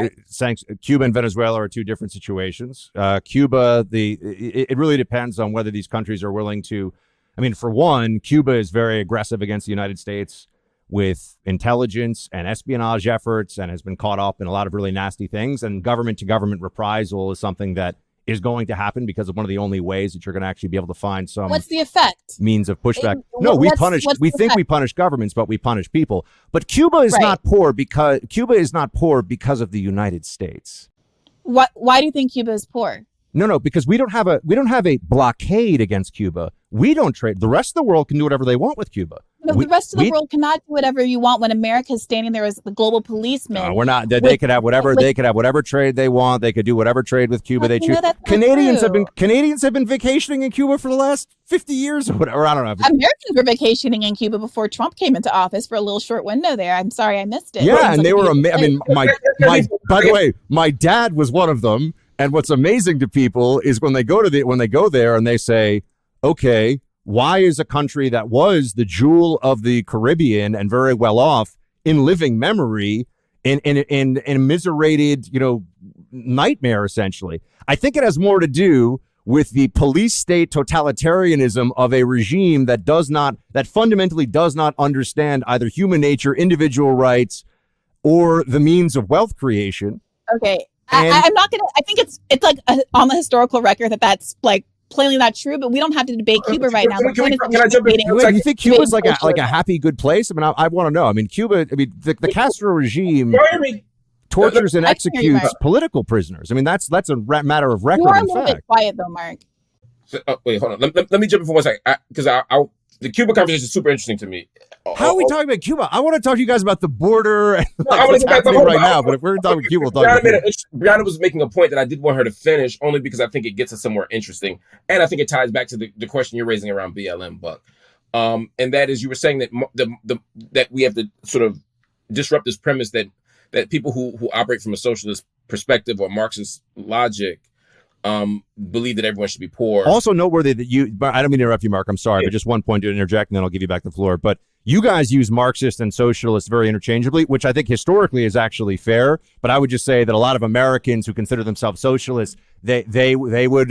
Cuba and Venezuela are two different situations. Cuba, it really depends on whether these countries are willing to. I mean, for one, Cuba is very aggressive against the United States with intelligence and espionage efforts and has been caught up in a lot of really nasty things. And government to government reprisal is something that is going to happen because of one of the only ways that you're going to actually be able to find some. What's the effect? Means of pushback. No, we think we punish governments, but we punish people. But Cuba is not poor because of the United States. Why do you think Cuba is poor? No, because we don't have a blockade against Cuba. We don't trade. The rest of the world can do whatever they want with Cuba. No, the rest of the world cannot do whatever you want when America is standing there as the global policeman. We're not. They could have whatever. They could have whatever trade they want. They could do whatever trade with Cuba they choose. Canadians have been vacationing in Cuba for the last 50 years or whatever. I don't know. Americans were vacationing in Cuba before Trump came into office for a little short window there. I'm sorry I missed it. Yeah, and they were. I mean, by the way, my dad was one of them. And what's amazing to people is when they go there and they say, okay, why is a country that was the jewel of the Caribbean and very well off in living memory in a miserated, nightmare, essentially? I think it has more to do with the police state totalitarianism of a regime that fundamentally does not understand either human nature, individual rights, or the means of wealth creation. Okay. I'm not going to, I think it's like on the historical record that's like plainly not true, but we don't have to debate Cuba right now. Can I jump in? You think Cuba's like a happy, good place? I mean, I want to know. I mean, Cuba, the Castro regime tortures and executes political prisoners. I mean, that's a matter of record. You are a little bit quiet though, Mark. So, wait, hold on. Let me jump in for 1 second, because the Cuba conversation is super interesting to me. How are we talking about Cuba? I want to talk to you guys about the border and what's happening right now. But if we're talking about Cuba, we'll talk about Cuba. Briahna was making a point that I did want her to finish, only because I think it gets us somewhere interesting. And I think it ties back to the question you're raising around BLM, Buck. And that is, you were saying that that we have to sort of disrupt this premise that people who operate from a socialist perspective or Marxist logic believe that everyone should be poor. Also noteworthy that I don't mean to interrupt you, Mark. I'm sorry, but just one point to interject, and then I'll give you back the floor. But you guys use Marxist and socialist very interchangeably, which I think historically is actually fair. But I would just say that a lot of Americans who consider themselves socialists, they would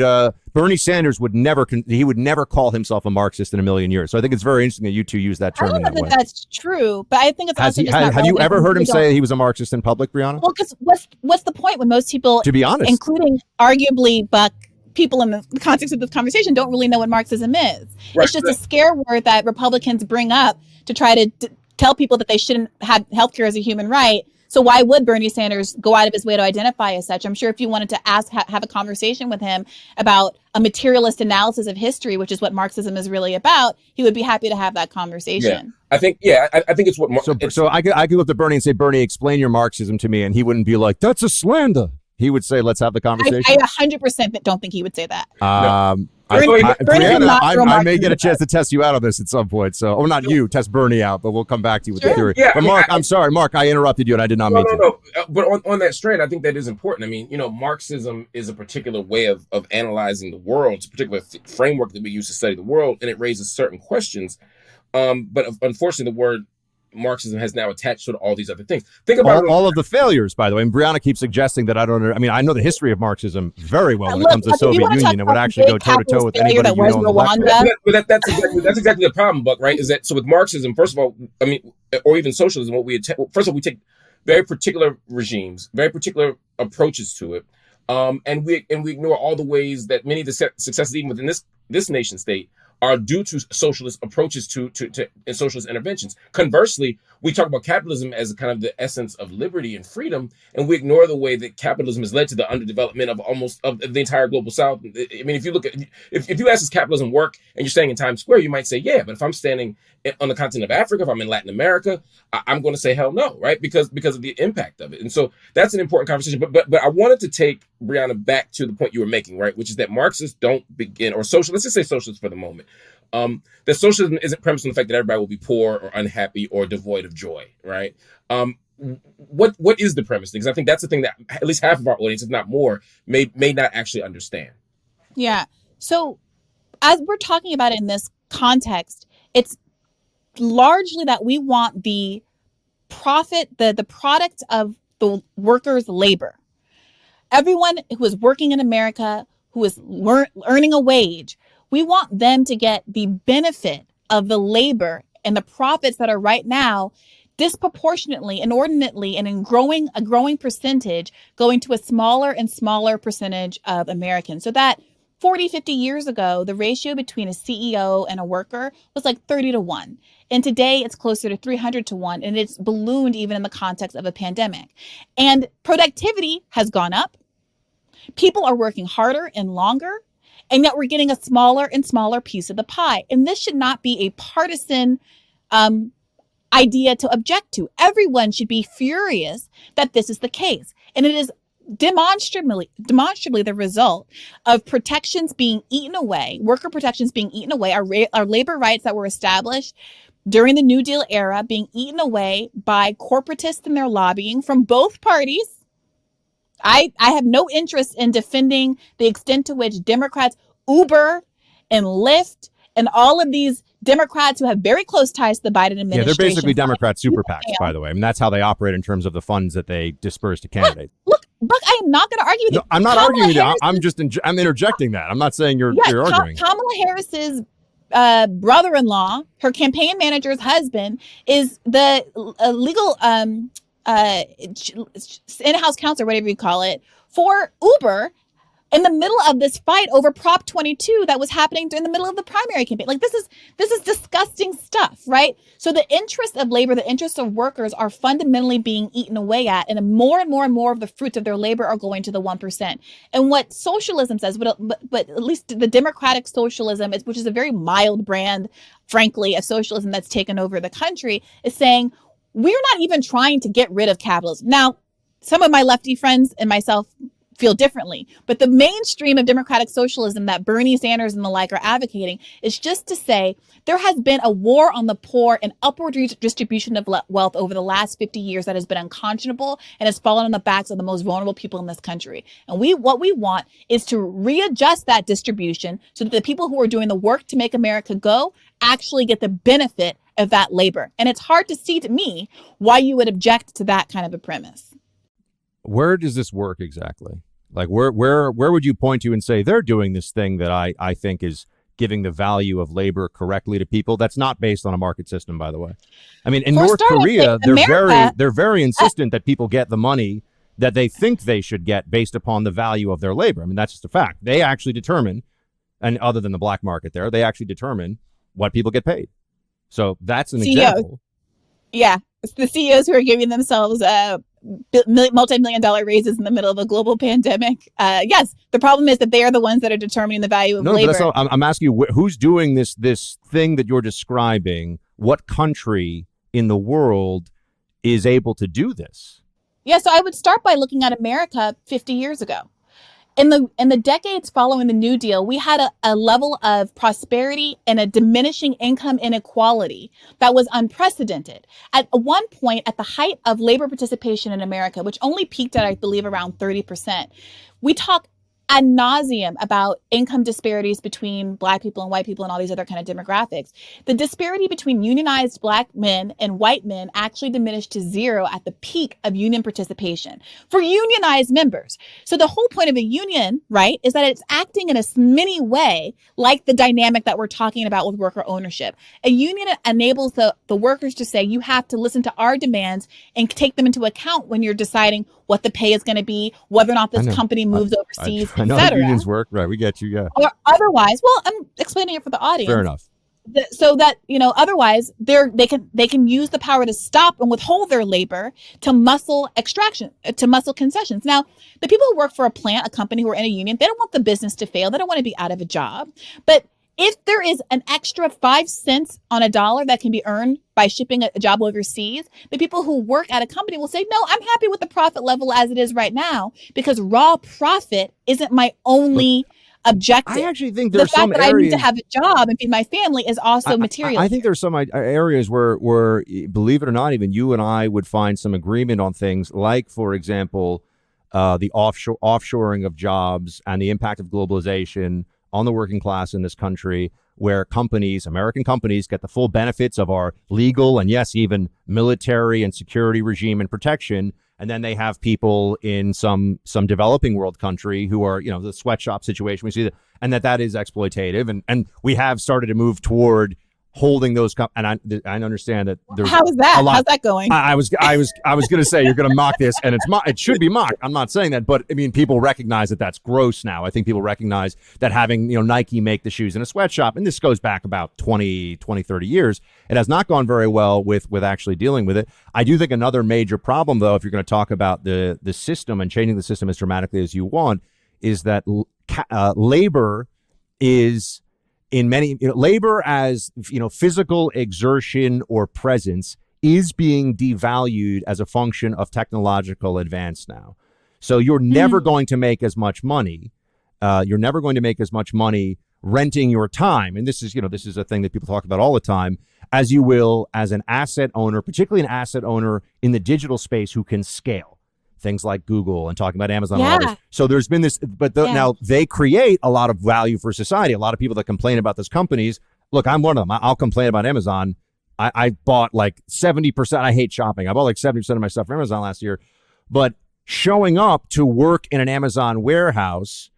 Bernie Sanders would never call himself a Marxist in a million years. So I think it's very interesting that you two use that term. I don't know in that way. That's true, but I think it's also have you ever heard him say he was a Marxist in public, Briahna? Well, because what's the point when most people, to be honest, including arguably Buck, people in the context of this conversation don't really know what Marxism is. Right, it's just a scare word that Republicans bring up to try to tell people that they shouldn't have healthcare as a human right. So why would Bernie Sanders go out of his way to identify as such? I'm sure if you wanted to have a conversation with him about a materialist analysis of history, which is what Marxism is really about, he would be happy to have that conversation. I think it's what. So I could look at Bernie and say, Bernie, explain your Marxism to me, and he wouldn't be like, that's a slander. He would say, let's have the conversation. I 100% don't think he would say that. Briahna, I may get a chance to test you out on this at some point. So, not you, test Bernie out, but we'll come back to you with the theory. Yeah, but Mark, I'm sorry, Mark, I interrupted you and I did not mean to. No. But on that strain, I think that is important. I mean, Marxism is a particular way of analyzing the world. It's a particular framework that we use to study the world, and it raises certain questions. But unfortunately, the word Marxism has now attached to all these other things. Think about all of the failures, by the way. And Briahna keeps suggesting that I know the history of Marxism very well when it comes to the Soviet Union and would actually go toe to toe with anybody you know on the left. But that's exactly the problem, Buck. Right? Is that so with Marxism? First of all, I mean, or even socialism, we take very particular regimes, very particular approaches to it, and we ignore all the ways that many of the successes, even within this nation state, are due to socialist approaches to socialist interventions. Conversely, we talk about capitalism as kind of the essence of liberty and freedom, and we ignore the way that capitalism has led to the underdevelopment of the entire global South. I mean, if you look at if you ask, does capitalism work, and you're standing in Times Square, you might say yeah. But if I'm standing on the continent of Africa, if I'm in Latin America, I'm going to say hell no, right? Because of the impact of it. And so that's an important conversation. But I wanted to take Briahna back to the point you were making, right? Which is that Marxists don't begin, or socialists, let's just say socialists for the moment. That socialism isn't premised on the fact that everybody will be poor or unhappy or devoid of joy, right? What is the premise? Because I think that's the thing that at least half of our audience, if not more, may not actually understand. Yeah. So as we're talking about it in this context, it's largely that we want the profit, the product of the workers' labor. Everyone who is working in America, who is earning a wage, we want them to get the benefit of the labor and the profits that are right now disproportionately, inordinately, and in a growing percentage going to a smaller and smaller percentage of Americans. So that 40, 50 years ago, the ratio between a CEO and a worker was like 30-1. And today it's closer to 300-1. And it's ballooned even in the context of a pandemic. And productivity has gone up. People are working harder and longer. And yet we're getting a smaller and smaller piece of the pie. And this should not be a partisan idea to object to. Everyone should be furious that this is the case. And it is demonstrably the result of protections being eaten away, worker protections being eaten away, our labor rights that were established during the New Deal era being eaten away by corporatists and their lobbying from both parties. I have no interest in defending the extent to which Democrats, Uber and Lyft, and all of these Democrats who have very close ties to the Biden administration. Yeah, they're basically Democrat super PACs, by the way. I mean, that's how they operate in terms of the funds that they disperse to candidates. Look, I am not going to argue with you. I'm not arguing with you. I'm interjecting that. I'm not saying you're arguing. Kamala Harris's brother-in-law, her campaign manager's husband, is the legal in-house counsel, whatever you call it, for Uber in the middle of this fight over Prop 22 that was happening in the middle of the primary campaign. Like, this is disgusting stuff, right? So the interests of labor, the interests of workers are fundamentally being eaten away at, and more and more of the fruits of their labor are going to the 1%. And what socialism says, but at least the democratic socialism, which is a very mild brand, frankly, of socialism that's taken over the country, is saying, we're not even trying to get rid of capitalism. Now, some of my lefty friends and myself feel differently, but the mainstream of democratic socialism that Bernie Sanders and the like are advocating is just to say there has been a war on the poor and upward redistribution of wealth over the last 50 years that has been unconscionable and has fallen on the backs of the most vulnerable people in this country. And what we want is to readjust that distribution so that the people who are doing the work to make America go actually get the benefit of that labor. And it's hard to see to me why you would object to that kind of a premise. Where does this work exactly? Like, where would you point to and say they're doing this thing that I think is giving the value of labor correctly to people? That's not based on a market system, by the way. I mean, in North Korea, they're very insistent that people get the money that they think they should get based upon the value of their labor. I mean, that's just a fact. They actually determine, and other than the black market there, they actually determine what people get paid. So that's an example. Yeah, it's the CEOs who are giving themselves multi-million-dollar raises in the middle of a global pandemic. Yes, the problem is that they are the ones that are determining the value of labor. But I'm asking you, who's doing this thing that you're describing? What country in the world is able to do this? Yeah, so I would start by looking at America 50 years ago. In the decades following the New Deal, we had a level of prosperity and a diminishing income inequality that was unprecedented. At one point, at the height of labor participation in America, which only peaked at, I believe, around 30%, we talk ad nauseum about income disparities between Black people and white people and all these other kind of demographics. The disparity between unionized Black men and white men actually diminished to zero at the peak of union participation for unionized members. So the whole point of a union, right, is that it's acting in a mini way like the dynamic that we're talking about with worker ownership. A union enables the workers to say, you have to listen to our demands and take them into account when you're deciding what the pay is going to be, whether or not this company moves overseas, I know how unions work. Right. We get you. Yeah. Or otherwise, well, I'm explaining it for the audience. Fair enough. So that, otherwise they can use the power to stop and withhold their labor to muscle extraction, to muscle concessions. Now, the people who work for a plant, a company who are in a union, they don't want the business to fail. They don't want to be out of a job. But if there is an extra 5 cents on a dollar that can be earned by shipping a job overseas, the people who work at a company will say, no, I'm happy with the profit level as it is right now, because raw profit isn't my only objective. I actually think there's some areas. The fact that I need to have a job and feed my family is also material. I think there's some areas where, believe it or not, even you and I would find some agreement on things like, for example, the offshoring of jobs and the impact of globalization on the working class in this country, where companies, American companies, get the full benefits of our legal and, yes, even military and security regime and protection. And then they have people in some developing world country who are, the sweatshop situation. We see that, and that is exploitative. And we have started to move toward holding those and I understand that there's how is that? a lot. How's that going? I was going to say you're going to mock this, and it should be mocked. I'm not saying that, but I mean, people recognize that that's gross now. I think people recognize that having Nike make the shoes in a sweatshop, and this goes back about 30 years, it has not gone very well with actually dealing with it. I do think another major problem, though, if you're going to talk about the system and changing the system as dramatically as you want, is that labor is, in many, labor as physical exertion or presence is being devalued as a function of technological advance now. So you're never going to make as much money. You're never going to make as much money renting your time. And this is a thing that people talk about all the time, as you will as an asset owner, particularly an asset owner in the digital space who can scale. Things like Google and talking about Amazon. And all this. So there's been this, but now they create a lot of value for society. A lot of people that complain about those companies. Look, I'm one of them. I'll complain about Amazon. I bought like 70%. I hate shopping. I bought like 70% of my stuff from Amazon last year. But showing up to work in an Amazon warehouse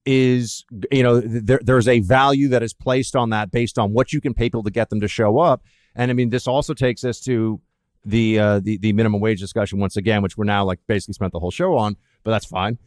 is, there's a value that is placed on that based on what you can pay people to get them to show up. And I mean, this also takes us to the minimum wage discussion once again, which we're now like basically spent the whole show on, but that's fine.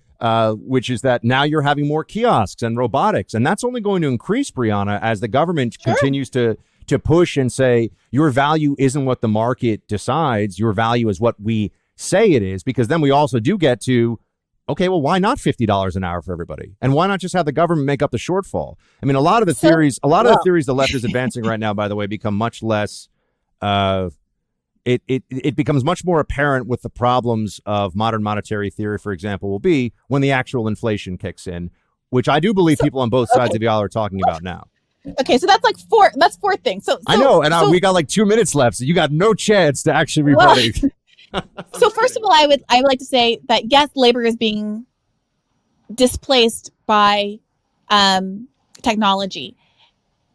Which is that now you're having more kiosks and robotics, and that's only going to increase, Briahna, as the government continues to push and say your value isn't what the market decides. Your value is what we say it is, because then we also do get to, okay, well, why not $50 an hour for everybody? And why not just have the government make up the shortfall? I mean, a lot of the theories the left is advancing right now, by the way, become much less It becomes much more apparent with the problems of modern monetary theory, for example, will be when the actual inflation kicks in, which I do believe people on both sides of the aisle are talking about now. Okay, so that's like four things. So I know, and we got like 2 minutes left, so you got no chance to actually rebut it. So first of all, I would like to say that yes, labor is being displaced by technology.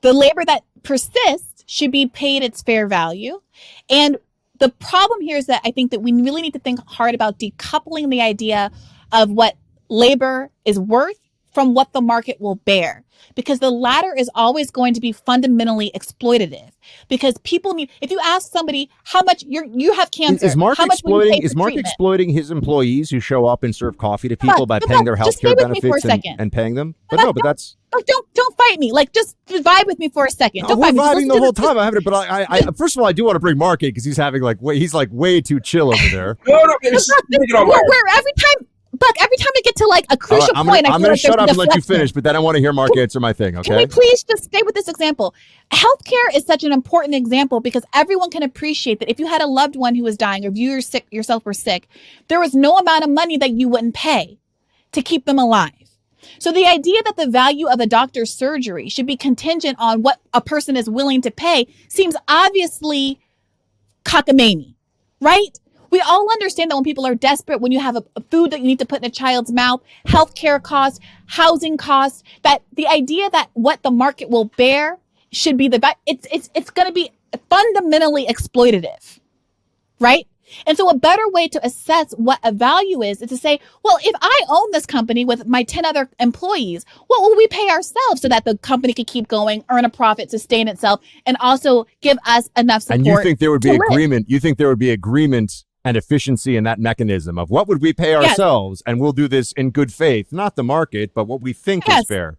The labor that persists should be paid its fair value, and the problem here is that I think that we really need to think hard about decoupling the idea of what labor is worth from what the market will bear, because the latter is always going to be fundamentally exploitative. Because people need, if you ask somebody how much you have cancer, is Mark how much will you pay for is Mark treatment? Exploiting his employees who show up and serve coffee to people by paying their health care benefits and paying them? But that's. Don't fight me. Like, just vibe with me for a second. Don't fight me. Vibing the whole time. I have it, but I first of all, I do want to bring Mark in because he's having he's way too chill over there. Every time I get to like a crucial point, I'm going to shut up and let you finish, but then I want to hear Mark answer my thing, okay? Can we please just stay with this example? Healthcare is such an important example because everyone can appreciate that if you had a loved one who was dying or if you yourself were sick, there was no amount of money that you wouldn't pay to keep them alive. So the idea that the value of a doctor's surgery should be contingent on what a person is willing to pay seems obviously cockamamie, right? We all understand that when people are desperate, when you have a food that you need to put in a child's mouth, healthcare costs, housing costs, that the idea that what the market will bear should be it's going to be fundamentally exploitative, right? And so a better way to assess what a value is to say, well, if I own this company with my 10 other employees, what will we pay ourselves so that the company can keep going, earn a profit, sustain itself, and also give us enough support? And you think there would be agreement? You think there would be agreement and efficiency in that mechanism of what would we pay ourselves, and we'll do this in good faith, not the market, but what we think is fair.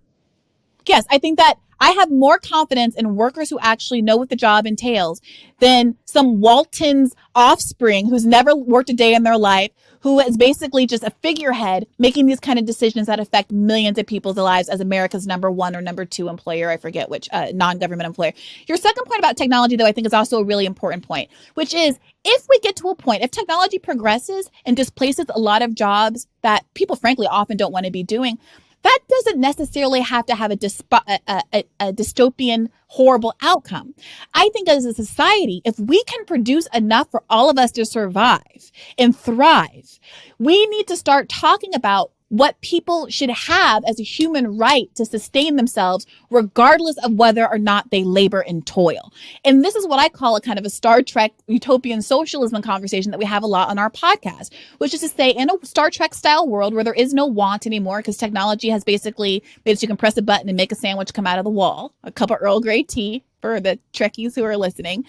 Yes, I think that I have more confidence in workers who actually know what the job entails than some Walton's offspring who's never worked a day in their life, who is basically just a figurehead making these kind of decisions that affect millions of people's lives as America's number one or number two employer. I forget which non-government employer. Your second point about technology, though, I think is also a really important point, which is if we get to a point, if technology progresses and displaces a lot of jobs that people, frankly, often don't want to be doing, that doesn't necessarily have to have a dystopian, horrible outcome. I think as a society, if we can produce enough for all of us to survive and thrive, we need to start talking about what people should have as a human right to sustain themselves, regardless of whether or not they labor and toil. And this is what I call a kind of a Star Trek utopian socialism conversation that we have a lot on our podcast, which is to say, in a Star Trek style world where there is no want anymore, because technology has basically made it so you can press a button and make a sandwich come out of the wall, a cup of Earl Grey tea for the Trekkies who are listening,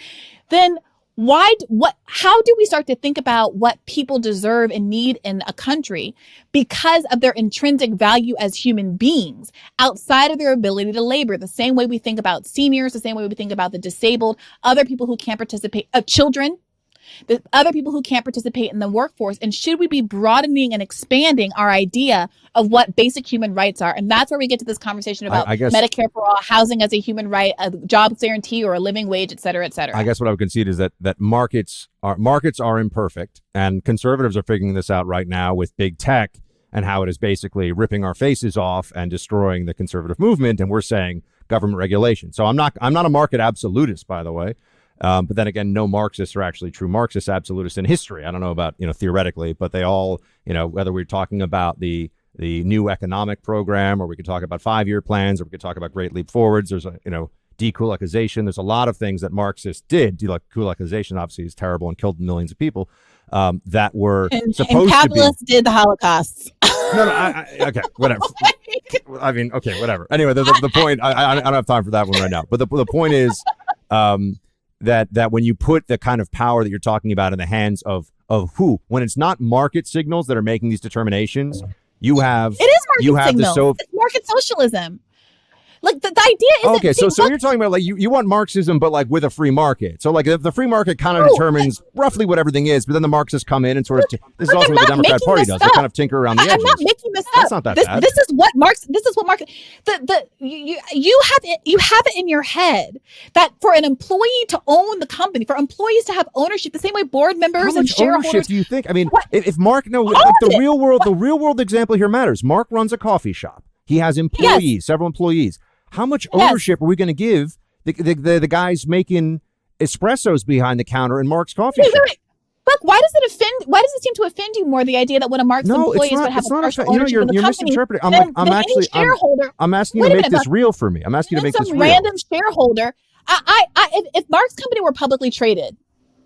then how do we start to think about what people deserve and need in a country because of their intrinsic value as human beings outside of their ability to labor? The same way we think about seniors, the same way we think about the disabled, other people who can't participate, children, the other people who can't participate in the workforce. And should we be broadening and expanding our idea of what basic human rights are? And that's where we get to this conversation about I guess, Medicare for all, housing as a human right, a job guarantee or a living wage, et cetera, et cetera. I guess what I would concede is that markets are imperfect, and conservatives are figuring this out right now with big tech and how it is basically ripping our faces off and destroying the conservative movement. And we're saying government regulation. So I'm not a market absolutist, by the way. But then again, no Marxists are actually true Marxist absolutists in history. I don't know about, theoretically, but they all, whether we're talking about the new economic program, or we could talk about 5-year plans, or we could talk about Great Leap Forwards. There's dekulakization. There's a lot of things that Marxists did. Dekulakization obviously is terrible and killed millions of people that were supposed to be. And capitalists did the Holocaust. No, okay, whatever. I mean, okay, whatever. Anyway, the point, I don't have time for that one right now. But the point is, that when you put the kind of power that you're talking about in the hands of who, when it's not market signals that are making these determinations, you have signals. It's market socialism. Like the idea is okay. So you're talking about like you want Marxism, but like with a free market. So like the free market kind of determines roughly what everything is, but then the Marxists come in and sort of this is also what the Democrat Party does. They kind of tinker around the edges. I'm not making this up. That's not that bad. This is what Marx. You have it in your head that for an employee to own the company, for employees to have ownership, the same way board members and shareholders. Ownership do you think? I mean, if Mark, the real world example here matters. Mark runs a coffee shop. He has employees, several employees. How much ownership are we going to give the guys making espressos behind the counter in Mark's coffee shop? Look, why does it seem to offend you more, the idea that one of Mark's employees would have a partial ownership of the company? Misinterpreting. I'm asking you to make this real for me. I'm asking you to make this real. Random shareholder. If Mark's company were publicly traded,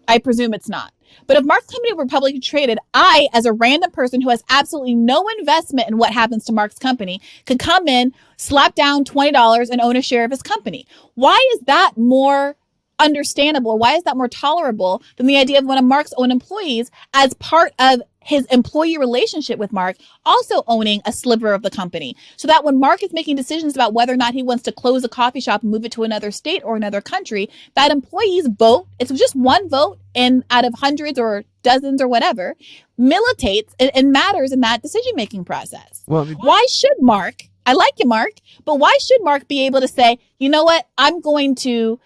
I presume it's not. But if Mark's company were publicly traded, I, as a random person who has absolutely no investment in what happens to Mark's company, could come in, slap down $20 and own a share of his company. Why is that more understandable? Why is that more tolerable than the idea of one of Mark's own employees, as part of his employee relationship with Mark, also owning a sliver of the company, so that when Mark is making decisions about whether or not he wants to close a coffee shop and move it to another state or another country, that employee's vote, it's just one vote and out of hundreds or dozens or whatever, militates and matters in that decision-making process. Well, why should Mark, I like you, Mark, but why should Mark be able to say, you know what, I'm going to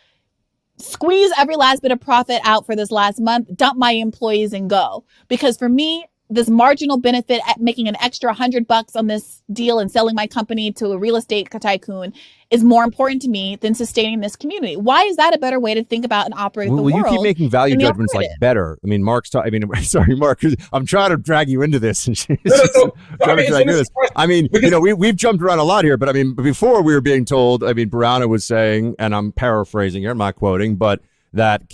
squeeze every last bit of profit out for this last month, dump my employees and go? Because for me, this marginal benefit at making an extra $100 on this deal and selling my company to a real estate tycoon is more important to me than sustaining this community. Why is that a better way to think about and operate the world? You keep making value judgments like better. I mean, sorry, Mark, I'm trying to drag you into this. I mean, we've jumped around a lot here, but I mean, before we were being told, I mean, Briahna was saying, and I'm paraphrasing here, I'm not quoting, but that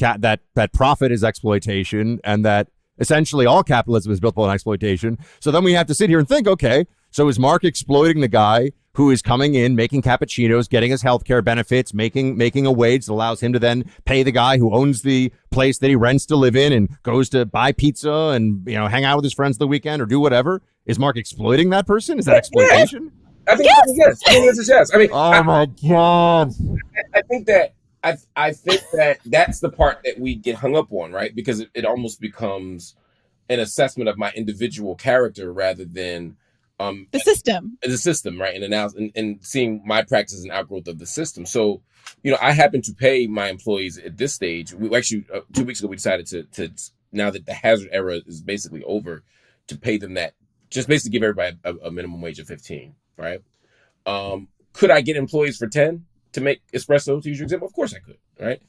profit is exploitation, and that essentially all capitalism is built upon exploitation. So then we have to sit here and think, okay, so is Mark exploiting the guy who is coming in, making cappuccinos, getting his healthcare benefits, making a wage that allows him to then pay the guy who owns the place that he rents to live in and goes to buy pizza and hang out with his friends the weekend or do whatever? Is Mark exploiting that person? Is that exploitation? I think yes. I think this is yes. I mean, oh my God. I think that that's the part that we get hung up on, right? Because it almost becomes an assessment of my individual character rather than the system, right? And seeing my practice as an outgrowth of the system. So, I happen to pay my employees at this stage. We actually 2 weeks ago we decided to now that the hazard era is basically over, to pay them that, just basically give everybody a minimum wage of 15, right? Could I get employees for 10? To make espresso, to use your example, of course I could, right?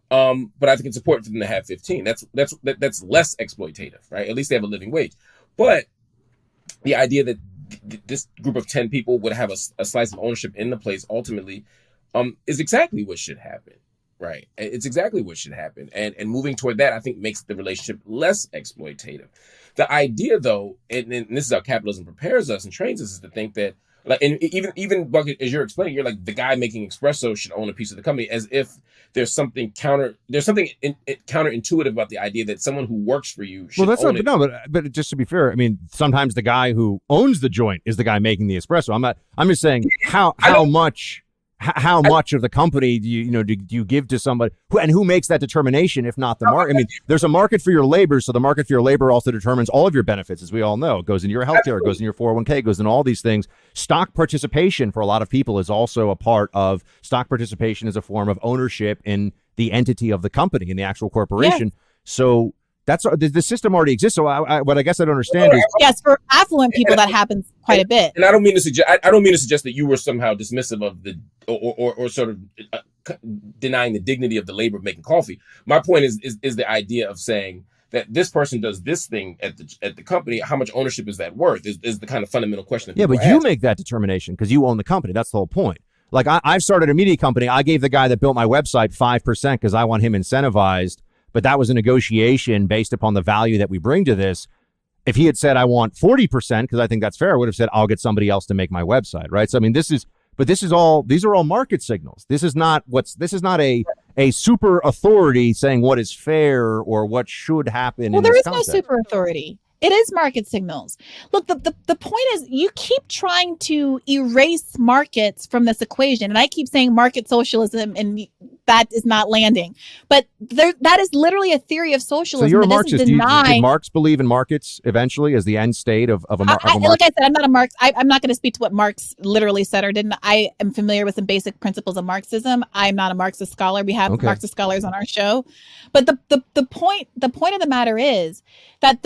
But I think it's important for them to have 15. That's less exploitative, right? At least they have a living wage. But the idea that this group of 10 people would have a slice of ownership in the place ultimately, is exactly what should happen. Right. It's exactly what should happen. And moving toward that, I think, makes the relationship less exploitative. The idea, though, and this is how capitalism prepares us and trains us, is to think that, like, and even Bucket, as you're explaining, you're like, the guy making espresso should own a piece of the company, as if there's something counterintuitive about the idea that someone who works for you should own it. No, but just to be fair, I mean, sometimes the guy who owns the joint is the guy making the espresso. I'm just saying how much of the company do you give to somebody who makes that determination, if not the market? I mean, there's a market for your labor, so the market for your labor also determines all of your benefits, as we all know. It goes into your healthcare, it goes in your 401k, it goes in all these things. Stock participation for a lot of people is also a part of stock participation, is a form of ownership in the entity of the company, in the actual corporation. Yes. So that's the system already exists. So what I guess I don't understand is, yes, for affluent people that happens quite a bit. And I don't mean to suggest that you were somehow dismissive of the or sort of denying the dignity of the labor of making coffee. My point is the idea of saying that this person does this thing at the company. How much ownership is that worth? Is the kind of fundamental question. Yeah, but you make that determination because you own the company. That's the whole point. Like I've started a media company. I gave the guy that built my website 5% because I want him incentivized. But that was a negotiation based upon the value that we bring to this. If he had said, I want 40%, because I think that's fair, I would have said, I'll get somebody else to make my website. Right. So, I mean, these are all market signals. This is not a super authority saying what is fair or what should happen. Well, there is no super authority. It is market signals. Look, the point is you keep trying to erase markets from this equation. And I keep saying market socialism, and that is not landing. But that is literally a theory of socialism. So you're a Marxist. Did Marx believe in markets eventually as the end state of a market? Like I said, I'm not a Marx. I'm not going to speak to what Marx literally said or didn't. I am familiar with some basic principles of Marxism. I'm not a Marxist scholar. We have Marxist scholars on our show. But the point of the matter is that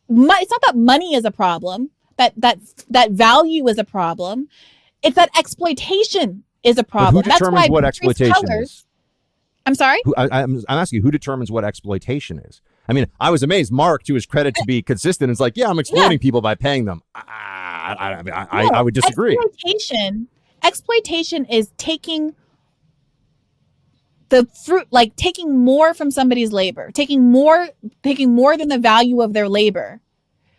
it's not that money is a problem, that value is a problem. It's that exploitation is a problem. But who determines what exploitation is? I'm sorry? I'm asking you, who determines what exploitation is? I mean, I was amazed. Mark, to his credit, to be consistent, is like, yeah, I'm exploiting people by paying them. I would disagree. Exploitation is taking the fruit, like taking more from somebody's labor, taking more than the value of their labor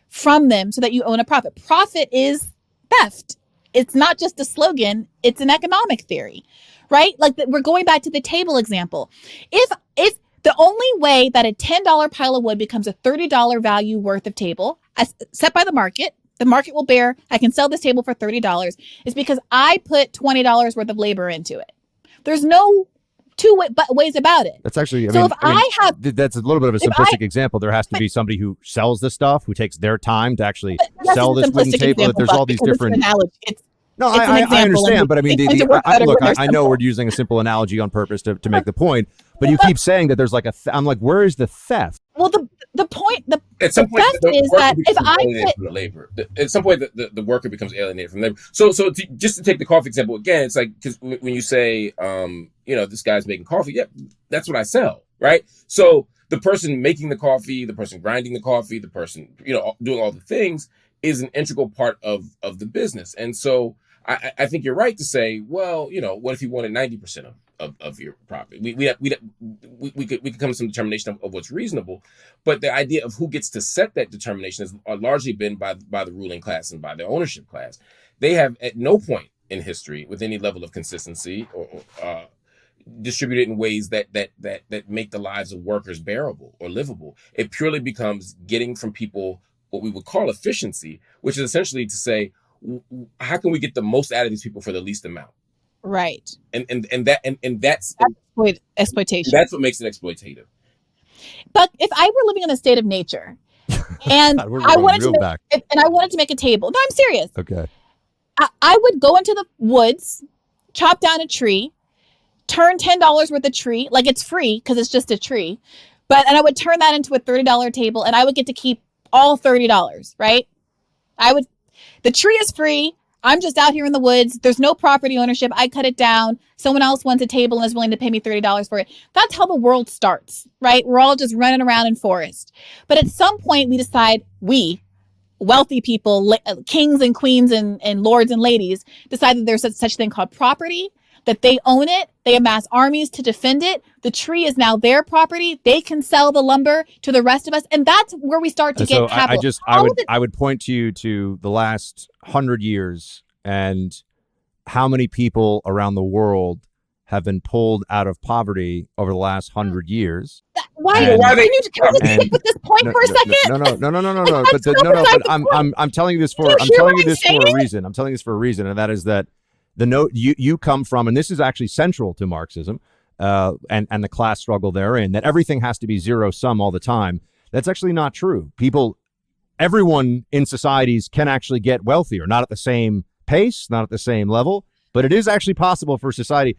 from them so that you own a profit. Profit is theft. It's not just a slogan. It's an economic theory, right? Like we're going back to the table example. If the only way that a $10 pile of wood becomes a $30 value worth of table, as set by the market will bear, I can sell this table for $30, is because I put $20 worth of labor into it. There's no two ways about it. That's actually, that's a little bit of a simplistic example. There has to be somebody who sells the stuff, who takes their time to actually sell this wooden table. There's all these different. No, I understand, but I mean, I know we're using a simple analogy on purpose to make the point, but you keep saying that there's like I'm like, where is the theft? Well, the point, at some point, is that if from the labor, at some point the worker becomes alienated from labor. So just to take the coffee example again, it's like, because when you say, this guy's making coffee, yeah, that's what I sell, right? So the person making the coffee, the person grinding the coffee, the person, doing all the things is an integral part of the business. And so I think you're right to say, well, what if you wanted 90% of your profit? We could come to some determination of what's reasonable, but the idea of who gets to set that determination has largely been by the ruling class and by the ownership class. They have at no point in history with any level of consistency or distributed in ways that make the lives of workers bearable or livable. It purely becomes getting from people what we would call efficiency, which is essentially to say, how can we get the most out of these people for the least amount? Right. And that's exploitation. That's what makes it exploitative. But if I were living in a state of nature and I wanted to make a table. No, I'm serious. Okay. I would go into the woods, chop down a tree, turn $10 worth of tree, like it's free because it's just a tree. And I would turn that into a $30 table and I would get to keep all $30, right? The tree is free. I'm just out here in the woods. There's no property ownership. I cut it down. Someone else wants a table and is willing to pay me $30 for it. That's how the world starts, right? We're all just running around in forest. But at some point we decide we wealthy people, kings and queens and lords and ladies, decide that there's such thing called property, that they own it, they amass armies to defend it. The tree is now their property. They can sell the lumber to the rest of us, and that's where we start to get capital. I would point to you to the last 100 years and how many people around the world have been pulled out of poverty over the last 100 years. Can you just stick with this point for a second? No. But I'm telling you this for a reason. I'm telling you this for a reason, and that is that the note you come from, and this is actually central to Marxism, and the class struggle therein, that everything has to be zero sum all the time. That's actually not true. Everyone in societies can actually get wealthier, not at the same pace, not at the same level, but it is actually possible for society.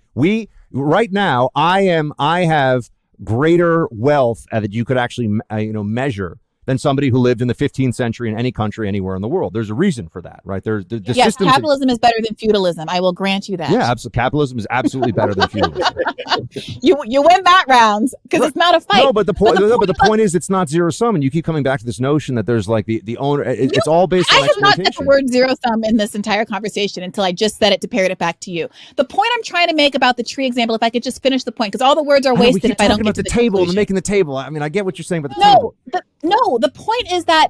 Right now, I have greater wealth that you could actually measure than somebody who lived in the 15th century in any country anywhere in the world. There's a reason for that, right? Yes, capitalism is better than feudalism. I will grant you that. Yeah, capitalism is absolutely better than feudalism. You win that rounds because It's not a fight. No, but the point is it's not zero sum, and you keep coming back to this notion that there's like the owner. It's all based on exploitation. I have not said the word zero sum in this entire conversation until I just said it to parrot it back to you. The point I'm trying to make about the tree example, if I could just finish the point, because all the words are wasted if I don't get to the table and making the table. I mean, I get what you're saying, but the table. The point is that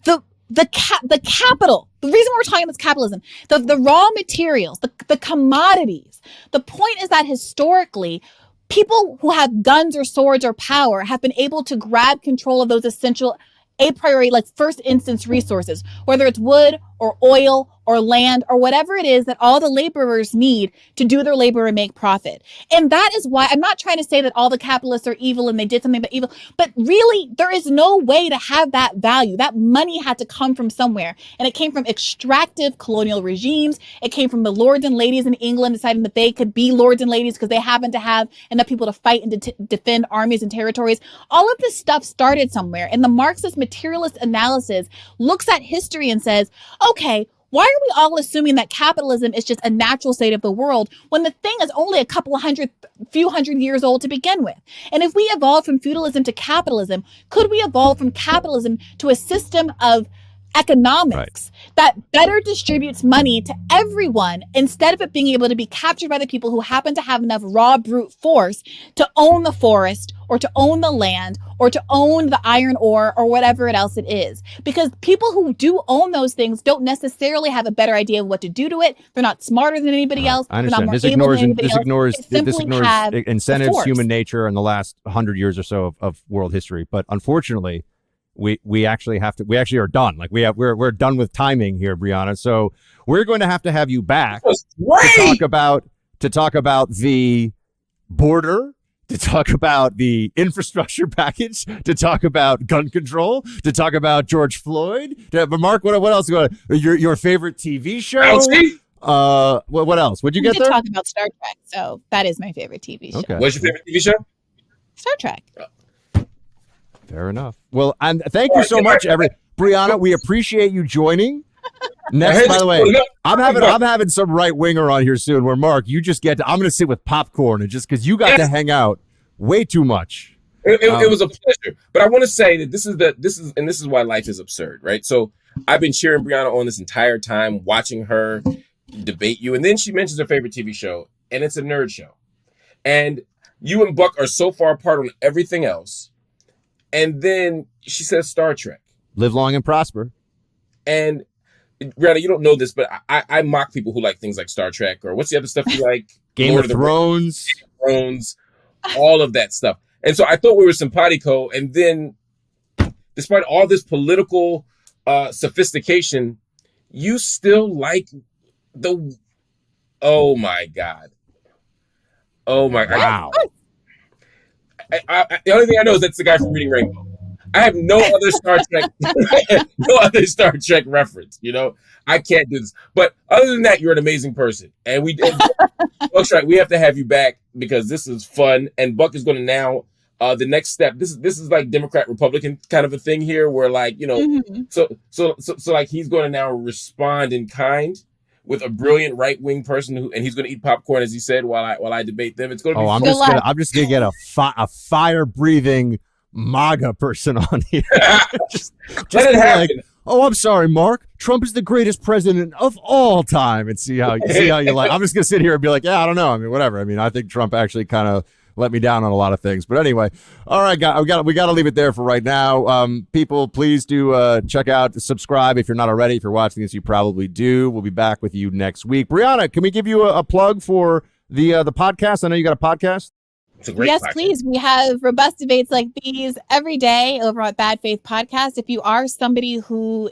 the capital, the reason we're talking about capitalism, the raw materials, the commodities, the point is that historically, people who have guns or swords or power have been able to grab control of those essential a priori, like first instance resources, whether it's wood or oil or land or whatever it is that all the laborers need to do their labor and make profit. And that is why I'm not trying to say that all the capitalists are evil and they did something but evil, but really there is no way to have that value. That money had to come from somewhere. And it came from extractive colonial regimes. It came from the lords and ladies in England deciding that they could be lords and ladies because they happened to have enough people to fight and to defend armies and territories. All of this stuff started somewhere. And the Marxist materialist analysis looks at history and says, okay, why are we all assuming that capitalism is just a natural state of the world when the thing is only a few hundred years old to begin with? And if we evolved from feudalism to capitalism, could we evolve from capitalism to a system of economics that better distributes money to everyone instead of it being able to be captured by the people who happen to have enough raw brute force to own the forest or to own the land or to own the iron ore or whatever else it is? Because people who do own those things don't necessarily have a better idea of what to do to it. They're not smarter than anybody else. I understand. This ignores incentives, human nature, and the last 100 years or so of world history. But unfortunately, we actually are done. Like we're done with timing here, Briahna. So we're going to have you back to talk about the border, to talk about the infrastructure package, to talk about gun control, to talk about George Floyd. But Mark, what else? Your favorite TV show? What else? Would you get there? Talk about Star Trek. So that is my favorite TV show. Okay. What's your favorite TV show? Star Trek. Fair enough. Well, and thank you so much, Briahna. We appreciate you joining. Next, by the way, I'm having some right winger on here soon. Where Mark, you just I'm going to sit with popcorn and just because you got to hang out way too much. It was a pleasure. But I want to say that this is why life is absurd, right? So I've been cheering Briahna on this entire time, watching her debate you, and then she mentions her favorite TV show, and it's a nerd show, and you and Buck are so far apart on everything else. And then she says Star Trek. Live long and prosper. And Briahna, you don't know this, but I mock people who like things like Star Trek or what's the other stuff you like? Game of Thrones, all of that stuff. And so I thought we were simpatico. And then despite all this political sophistication, you still like oh my God. Wow. The only thing I know is that's the guy from Reading Rainbow. I have no other Star Trek reference. You know, I can't do this. But other than that, you're an amazing person, and Buck's right. We have to have you back because this is fun. And Buck is going to now the next step. This is like Democrat Republican kind of a thing here, where like so like he's going to now respond in kind with a brilliant right wing person and he's going to eat popcorn, as he said, while I debate them. It's going to be. I'm just going to get a fire breathing MAGA person on here. just let it happen. oh, I'm sorry, Mark. Trump is the greatest president of all time. And see how you like. I'm just gonna sit here and be like, yeah, I don't know. I mean, whatever. I mean, I think Trump actually kind of let me down on a lot of things. But anyway, all right, guys, we got to leave it there for right now. People, please do check out, subscribe if you're not already. If you're watching this, you probably do. We'll be back with you next week. Briahna, can we give you a plug for the podcast? I know you got a podcast. It's a great yes, podcast. Please. We have robust debates like these every day over at Bad Faith Podcast. If you are somebody who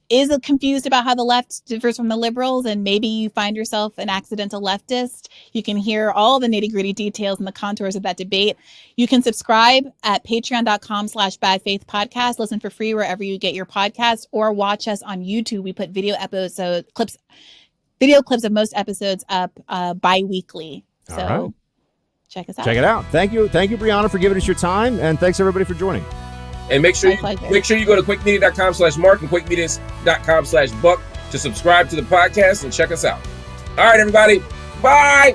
is confused about how the left differs from the liberals, and maybe you find yourself an accidental leftist, you can hear all the nitty-gritty details and the contours of that debate. You can subscribe at patreon.com/badfaithpodcast. Listen for free wherever you get your podcast, or watch us on YouTube. We put video clips of most episodes up bi-weekly. So right. Check us out. Check it out. Thank you, Briahna, for giving us your time, and thanks everybody for joining. And make sure you go to quakemedia.com/Mark and quakemedia.com/Buck to subscribe to the podcast and check us out. All right, everybody. Bye.